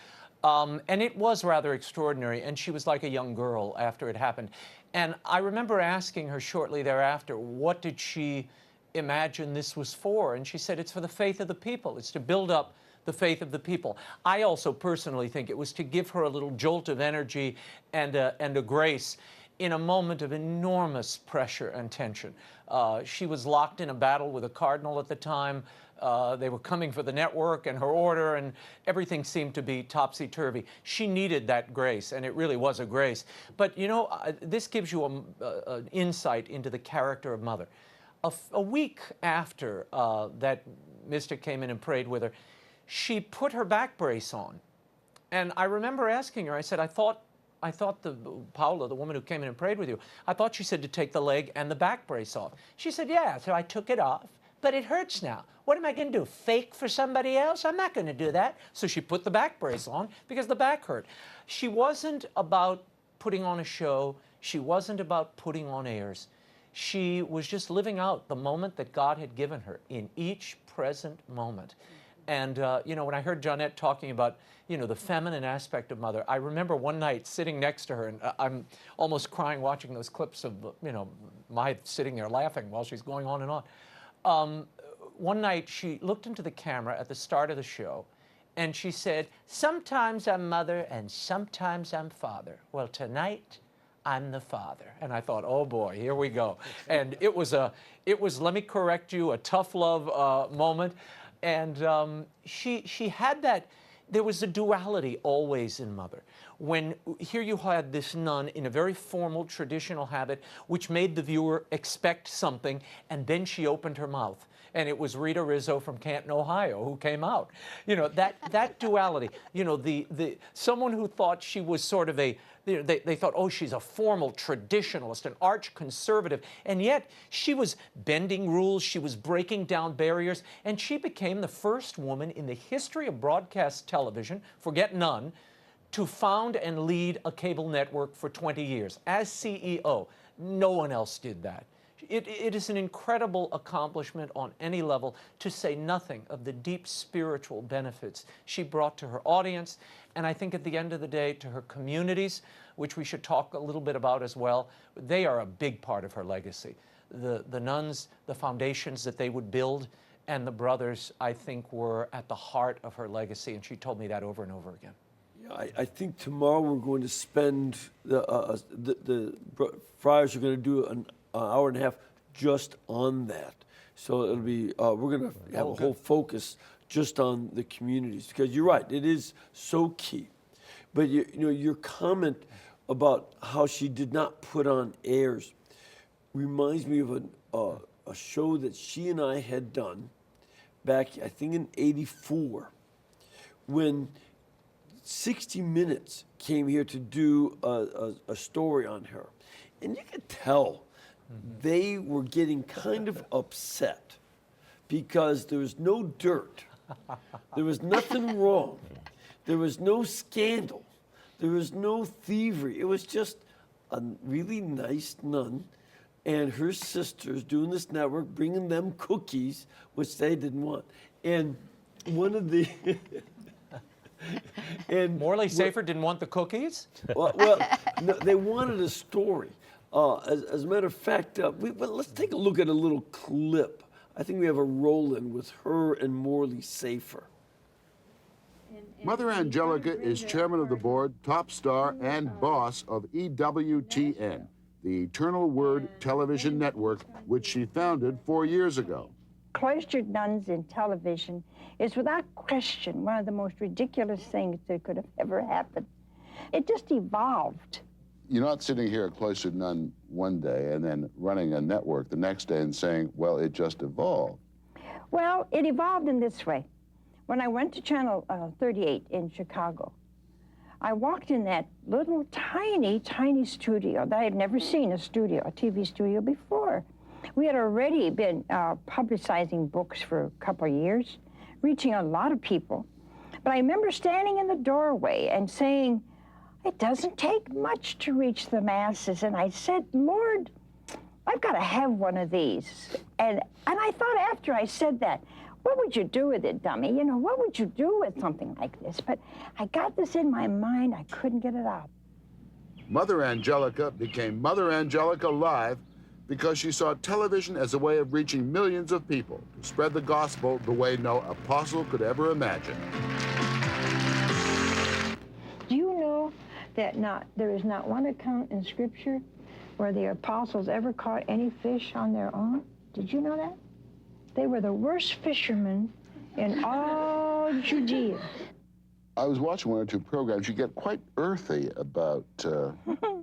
And it was rather extraordinary, and she was like a young girl after it happened. And I remember asking her shortly thereafter, what did she imagine this was for? And she said, it's for the faith of the people. It's to build up the faith of the people. I also personally think it was to give her a little jolt of energy and a grace in a moment of enormous pressure and tension. She was locked in a battle with a cardinal at the time. They were coming for the network and her order, and everything seemed to be topsy-turvy. She needed that grace, and it really was a grace. But, you know, this gives you an insight into the character of Mother. A week after that mystic came in and prayed with her, she put her back brace on. And I remember asking her, I said, I thought I thought Paula, the woman who came in and prayed with you, I thought she said to take the leg and the back brace off. She said, yeah, so I took it off, but it hurts now. What am I going to do, fake for somebody else? I'm not going to do that. So she put the back brace on because the back hurt. She wasn't about putting on a show. She wasn't about putting on airs. She was just living out the moment that God had given her in each present moment. And, when I heard Johnette talking about, the feminine aspect of Mother, I remember one night sitting next to her, and I'm almost crying watching those clips of, my sitting there laughing while she's going on and on. One night she looked into the camera at the start of the show, and she said, sometimes I'm mother and sometimes I'm father. Well, tonight, I'm the father. And I thought, oh boy, here we go. And it was, let me correct you, a tough love moment. And she had that, there was a duality always in Mother. When here you had this nun in a very formal, traditional habit, which made the viewer expect something, and then she opened her mouth. And it was Rita Rizzo from Canton, Ohio, who came out. That duality. Someone who thought she was sort of they thought, oh, she's a formal traditionalist, an arch conservative, and yet she was bending rules, she was breaking down barriers, and she became the first woman in the history of broadcast television, forget none, to found and lead a cable network for 20 years as CEO. No one else did that. It is an incredible accomplishment on any level, to say nothing of the deep spiritual benefits she brought to her audience, and I think at the end of the day to her communities, which we should talk a little bit about as well. They are a big part of her legacy. The nuns, the foundations that they would build, and the brothers, I think, were at the heart of her legacy, and she told me that over and over again. Yeah, I think tomorrow we're going to spend, the friars are going to do an hour and a half just on that. So it'll be, we're going to have a whole focus just on the communities, because you're right, it is so key. But your comment about how she did not put on airs reminds me of a show that she and I had done back, I think in '84, when 60 Minutes came here to do a story on her. And you could tell they were getting kind of upset because there was no dirt. There was nothing wrong. There was no scandal. There was no thievery. It was just a really nice nun and her sisters doing this network, bringing them cookies, which they didn't want. And one of the... and Morley Safer didn't want the cookies? Well, no, they wanted a story. As a matter of fact, let's take a look at a little clip. I think we have a roll-in with her and Morley Safer. Mother Angelica is chairman of the board, top star, and boss of EWTN, the Eternal Word television network, which she founded 4 years ago. Cloistered nuns in television is without question one of the most ridiculous things that could have ever happened. It just evolved. You're not sitting here a cloistered nun one day and then running a network the next day and saying, well, it just evolved. Well, it evolved in this way. When I went to Channel 38 in Chicago, I walked in that little tiny, tiny studio that I had never seen a TV studio before. We had already been publicizing books for a couple of years, reaching a lot of people. But I remember standing in the doorway and saying, it doesn't take much to reach the masses. And I said, Lord, I've got to have one of these. And I thought after I said that, what would you do with it, dummy? What would you do with something like this? But I got this in my mind. I couldn't get it out. Mother Angelica became Mother Angelica Live because she saw television as a way of reaching millions of people, to spread the gospel the way no apostle could ever imagine. Do you know that there is not one account in Scripture where the apostles ever caught any fish on their own? Did you know that? They were the worst fishermen in all Judea. I was watching one or two programs. You get quite earthy about the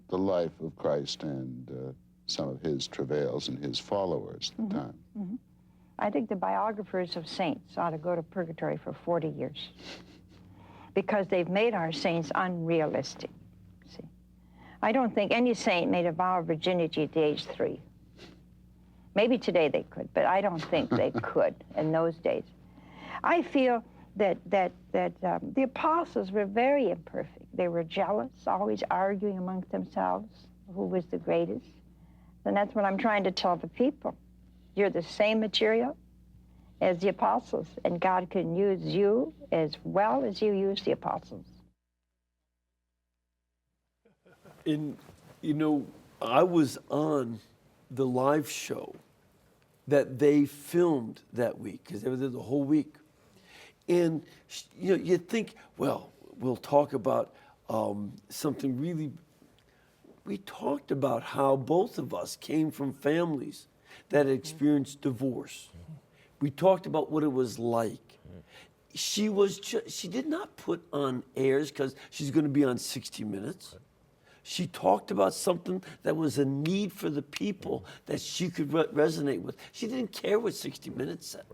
life of Christ and some of his travails and his followers at the time. Mm-hmm. I think the biographers of saints ought to go to purgatory for 40 years because they've made our saints unrealistic. See, I don't think any saint made a vow of virginity at the age 3. Maybe today they could, but I don't think they could in those days. I feel that the apostles were very imperfect. They were jealous, always arguing amongst themselves who was the greatest. And that's what I'm trying to tell the people. You're the same material as the apostles, and God can use you as well as you used the apostles. And, you know, I was on the live show that they filmed that week, because they were there the whole week. And, you know, you'd think, well, we'll talk about something really. We talked about how both of us came from families that had experienced divorce. We talked about what it was like. She did not put on airs because she's going to be on 60 Minutes. She talked about something that was a need for the people that she could resonate with. She didn't care what 60 Minutes said,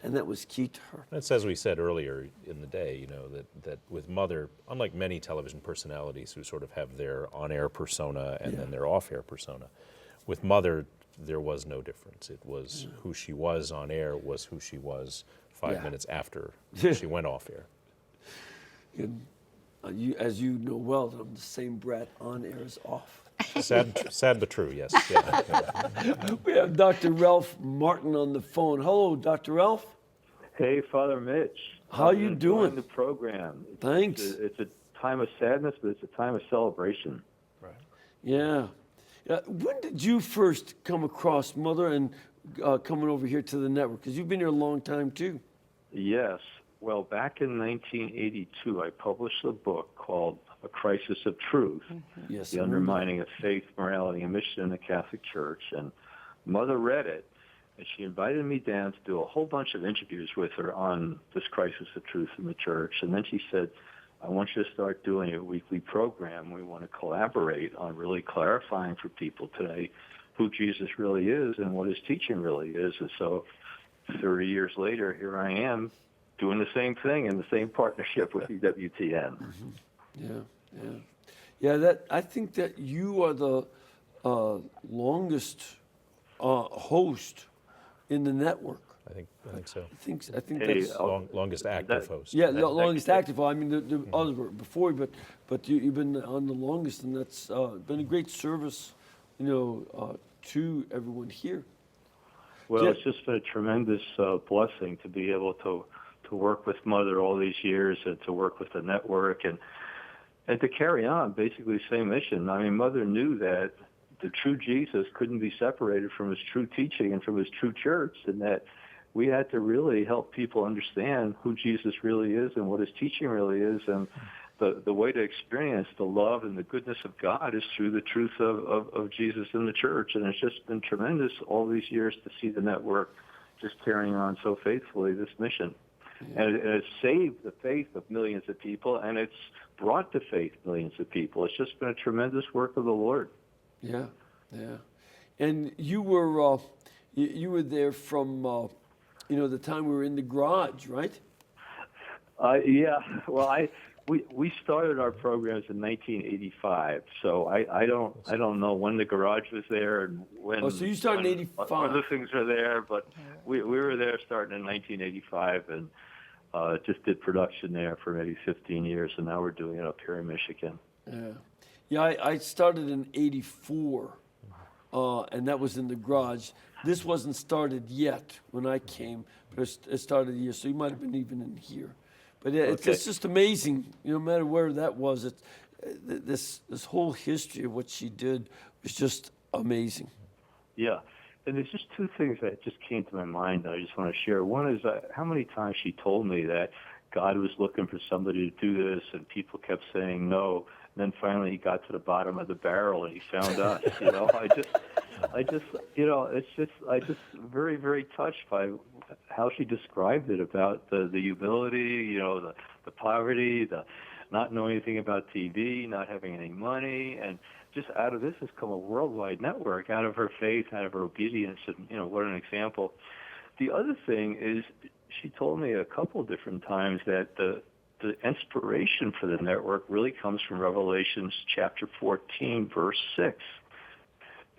and that was key to her. That's as we said earlier in the day, you know, that with Mother, unlike many television personalities who sort of have their on-air persona and then their off-air persona, with Mother, there was no difference. It was who she was on air was who she was 5 minutes after she went off air. And, as you know well, that I'm the same brat on air as off. Sad but true, yes. Yeah. We have Dr. Ralph Martin on the phone. Hello, Dr. Ralph. Hey, Father Mitch. How you doing? The program. Thanks. It's a time of sadness, but it's a time of celebration. Right. Yeah. When did you first come across Mother and coming over here to the network? Because you've been here a long time, too. Yes. Well, back in 1982, I published a book called A Crisis of Truth, Yes, The Undermining of Faith, Morality, and Mission in the Catholic Church. And Mother read it, and she invited me down to do a whole bunch of interviews with her on this crisis of truth in the church. And then she said, I want you to start doing a weekly program. We want to collaborate on really clarifying for people today who Jesus really is and what his teaching really is. And so 30 years later, here I am doing the same thing in the same partnership with EWTN. Yeah. I think that you are the longest host in the network. I think so. I think Hey, that's Longest active host. Yeah, the longest active. I mean, the others were before you, but you've been on the longest, and that's been a great service, you know, to everyone here. Well, it's just been a tremendous blessing to be able to work with Mother all these years and to work with the network and to carry on basically the same mission. I mean, Mother knew that the true Jesus couldn't be separated from his true teaching and from his true church, and that we had to really help people understand who Jesus really is and what his teaching really is. And the way to experience the love and the goodness of God is through the truth of Jesus in the church. And it's just been tremendous all these years to see the network just carrying on so faithfully this mission. And it's saved the faith of millions of people, and it's brought to faith millions of people. It's just been a tremendous work of the Lord. Yeah. And you were there from the time we were in the garage, right? Yeah. Well, we started our programs in 1985, so I don't know when the garage was there and when. Oh, so you started in '85. Other things are there, but we were there starting in 1985 and just did production there for maybe 15 years, and now we're doing it up here in Michigan. Yeah. I started in '84, and that was in the garage. This wasn't started yet when I came, but it started a year, so you might have been even in here. But it's just amazing, no matter where that was. This whole history of what she did was just amazing. Yeah, and there's just two things that just came to my mind that I just want to share. One is how many times she told me that God was looking for somebody to do this, and people kept saying no. And then finally he got to the bottom of the barrel and he found us. I just very, very touched by how she described it about the humility, the poverty, the not knowing anything about TV, not having any money, and just out of this has come a worldwide network out of her faith, out of her obedience, and what an example. The other thing is she told me a couple different times that the the inspiration for the network really comes from Revelations chapter 14, verse 6.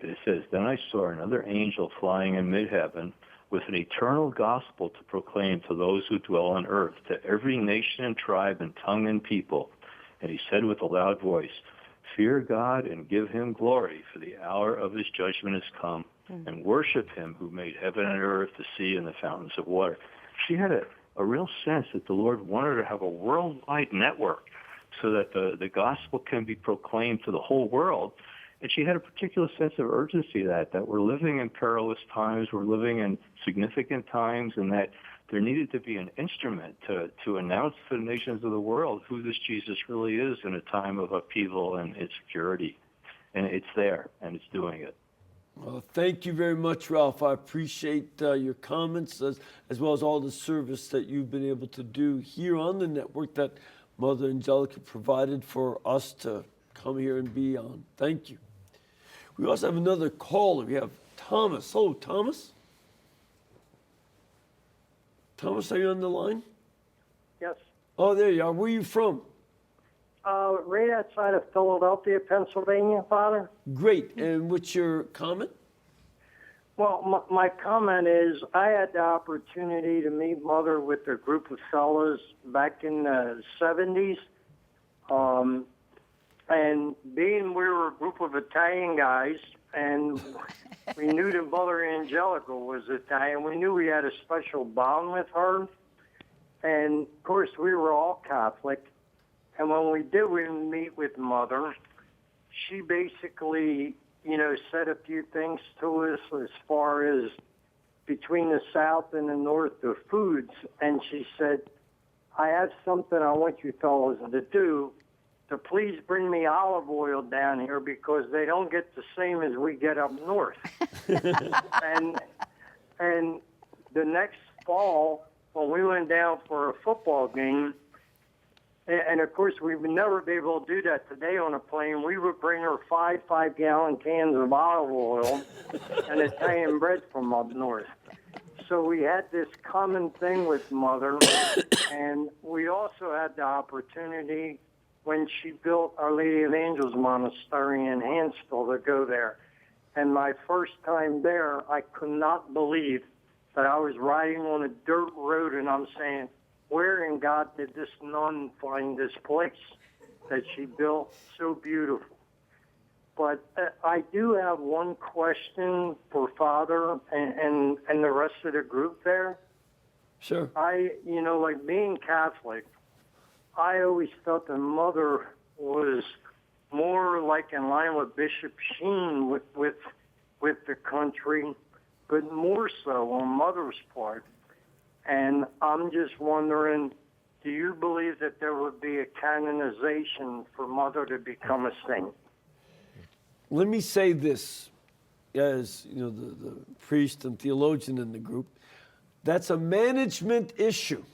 It says, "Then I saw another angel flying in mid-heaven with an eternal gospel to proclaim to those who dwell on earth, to every nation and tribe and tongue and people. And he said with a loud voice, Fear God and give him glory, for the hour of his judgment has come, and worship him who made heaven and earth, the sea, and the fountains of water." She had a real sense that the Lord wanted her to have a worldwide network so that the gospel can be proclaimed to the whole world. And she had a particular sense of urgency that we're living in perilous times, we're living in significant times, and that there needed to be an instrument to announce to the nations of the world who this Jesus really is in a time of upheaval and insecurity. And it's there, and it's doing it. Well, thank you very much, Ralph. I appreciate your comments as well as all the service that you've been able to do here on the network that Mother Angelica provided for us to come here and be on. Thank you. We also have another caller. We have Thomas. Hello, Thomas. Thomas, are you on the line? Yes. Oh, there you are. Where are you from? Right outside of Philadelphia, Pennsylvania, Father. Great. And what's your comment? Well, my comment is I had the opportunity to meet Mother with a group of fellas back in the 70s. And being we were a group of Italian guys, and we knew that Mother Angelica was Italian, we knew we had a special bond with her. And, of course, we were all Catholic. And when we did meet with Mother, she basically, said a few things to us as far as between the South and the North, the foods. And she said, I have something I want you fellows to do. To please bring me olive oil down here because they don't get the same as we get up north. and the next fall, when we went down for a football game, and of course we would never be able to do that today on a plane, we would bring her 5-gallon cans of olive oil and Italian bread from up north. So we had this common thing with Mother, and we also had the opportunity when she built Our Lady of Angels Monastery in Hansville to go there. And my first time there, I could not believe that I was riding on a dirt road and I'm saying, where in God did this nun find this place that she built so beautiful? But I do have one question for Father and the rest of the group there. Sure. Like being Catholic, I always felt that Mother was more like in line with Bishop Sheen with the country, but more so on Mother's part. And I'm just wondering, do you believe that there would be a canonization for Mother to become a saint? Let me say this, as the priest and theologian in the group, that's a management issue.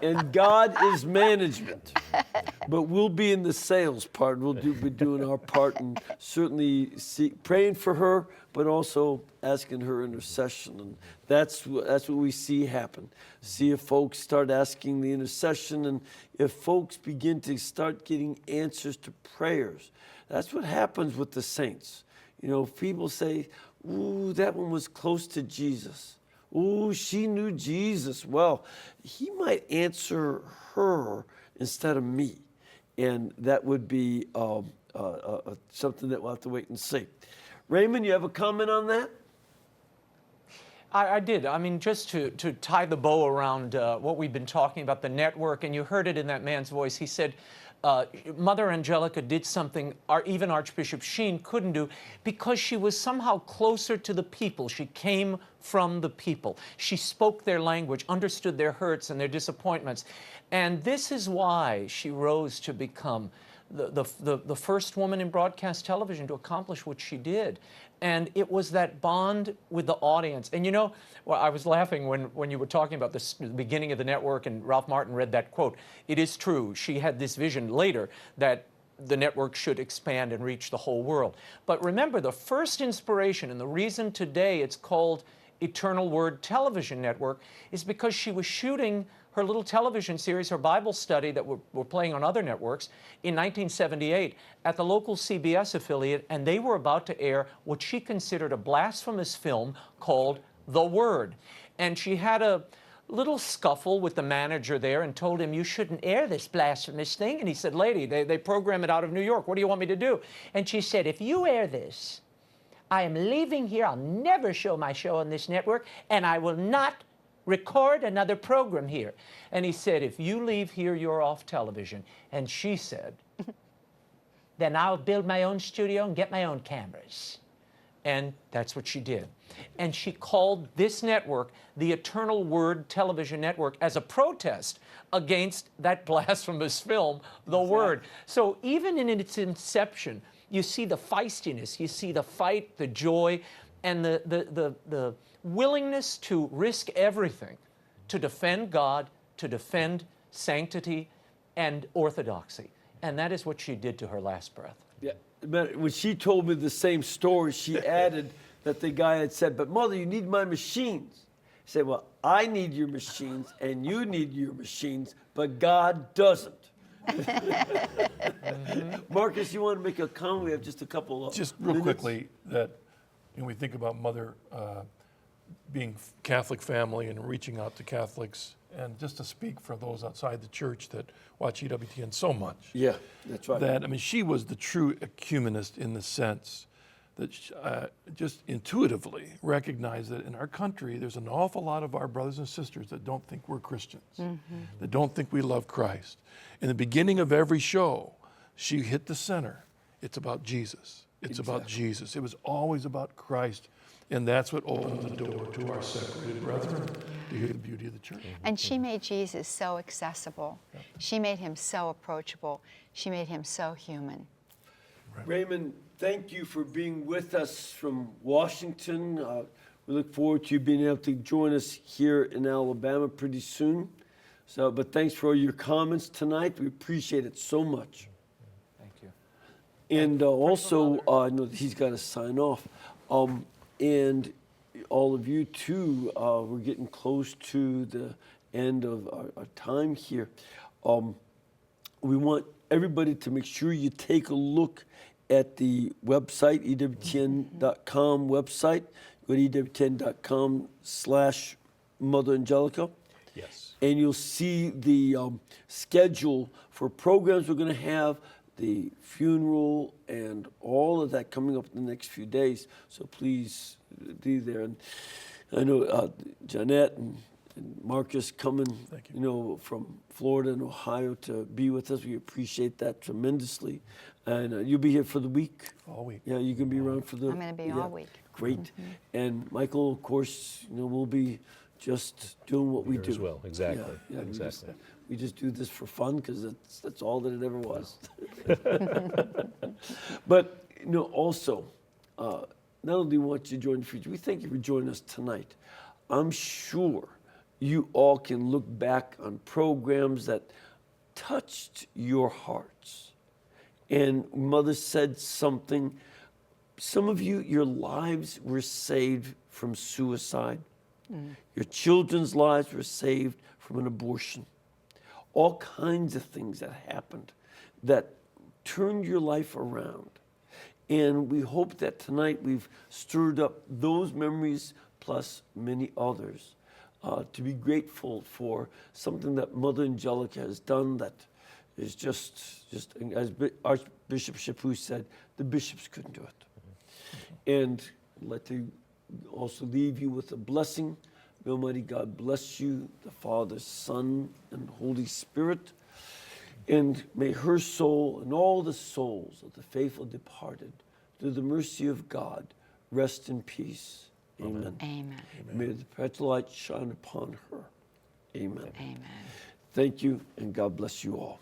And God is management. But we'll be in the sales part. We'll be doing our part and certainly praying for her, but also asking her intercession. And that's what we see happen. See if folks start asking the intercession, and if folks begin to start getting answers to prayers. That's what happens with the saints. People say, ooh, that one was close to Jesus. Ooh, she knew Jesus. Well, he might answer her instead of me. And that would be something that we'll have to wait and see. Raymond, you have a comment on that? I did. I mean, just to tie the bow around what we've been talking about, the network, and you heard it in that man's voice. He said, Mother Angelica did something even Archbishop Sheen couldn't do because she was somehow closer to the people. She came from the people. She spoke their language, understood their hurts and their disappointments. And this is why she rose to become the first woman in broadcast television to accomplish what she did. And it was that bond with the audience. And well, I was laughing when you were talking about the beginning of the network and Ralph Martin read that quote. It is true. She had this vision later that the network should expand and reach the whole world. But remember, the first inspiration and the reason today it's called Eternal Word Television Network is because she was shooting her little television series, her Bible study that were playing on other networks in 1978 at the local CBS affiliate, and they were about to air what she considered a blasphemous film called The Word. And she had a little scuffle with the manager there and told him, you shouldn't air this blasphemous thing. And he said, lady, they program it out of New York. What do you want me to do? And she said, if you air this, I am leaving here. I'll never show my show on this network, and I will not record another program here. And he said, if you leave here, you're off television. And she said, then I'll build my own studio and get my own cameras. And that's what she did. And she called this network the Eternal Word Television Network as a protest against that blasphemous film, The Word. So even in its inception, you see the feistiness, you see the fight, the joy, and the willingness to risk everything to defend God, to defend sanctity and orthodoxy. And that is what she did to her last breath. Yeah, but when she told me the same story, she added that the guy had said, but Mother, you need my machines. He said, well, I need your machines and you need your machines, but God doesn't. Marcus, you want to make a comment? We have just a couple of Just real minutes. quickly, that we think about Mother being Catholic family and reaching out to Catholics, and just to speak for those outside the church that watch EWTN so much. Yeah, that's right. That, I mean, she was the true ecumenist in the sense that just intuitively recognized that in our country, there's an awful lot of our brothers and sisters that don't think we're Christians, that don't think we love Christ. In the beginning of every show, she hit the center. It's about Jesus. It's about Jesus. It was always about Christ. And that's what opened the door to our separated brethren to hear the beauty of the church. And she made Jesus so accessible. She made him so approachable. She made him so human. Raymond, thank you for being with us from Washington. We look forward to you being able to join us here in Alabama pretty soon. So, but thanks for all your comments tonight. We appreciate it so much. Thank you. And also, I know that he's got to sign off. And all of you too, we're getting close to the end of our time here. We want everybody to make sure you take a look at the website, EWTN.com website. Go to EWTN.com/Mother Angelica. Yes. And you'll see the schedule for programs we're going to have, the funeral, and all of that coming up in the next few days. So please be there. And I know Jeanette and Marcus coming, from Florida and Ohio to be with us. We appreciate that tremendously. And you'll be here for the week? All week. Yeah, you can be around for the... I'm going to be all week. Great. And Michael, of course, we'll be just doing what we do. As well, exactly. Yeah, exactly. We just do this for fun because that's all that it ever was. But also, not only do we want you to join the future, we thank you for joining us tonight. I'm sure you all can look back on programs that touched your hearts. And Mother said something. Some of you, your lives were saved from suicide. Your children's lives were saved from an abortion. All kinds of things that happened that turned your life around. And we hope that tonight we've stirred up those memories plus many others to be grateful for something that Mother Angelica has done that is just as Archbishop Chaput said, the bishops couldn't do it. And I'd like to also leave you with a blessing. May Almighty God bless you, the Father, Son, and Holy Spirit. And may her soul and all the souls of the faithful departed, through the mercy of God, rest in peace. Amen. Amen. May the perpetual light shine upon her. Amen. Amen. Thank you, and God bless you all.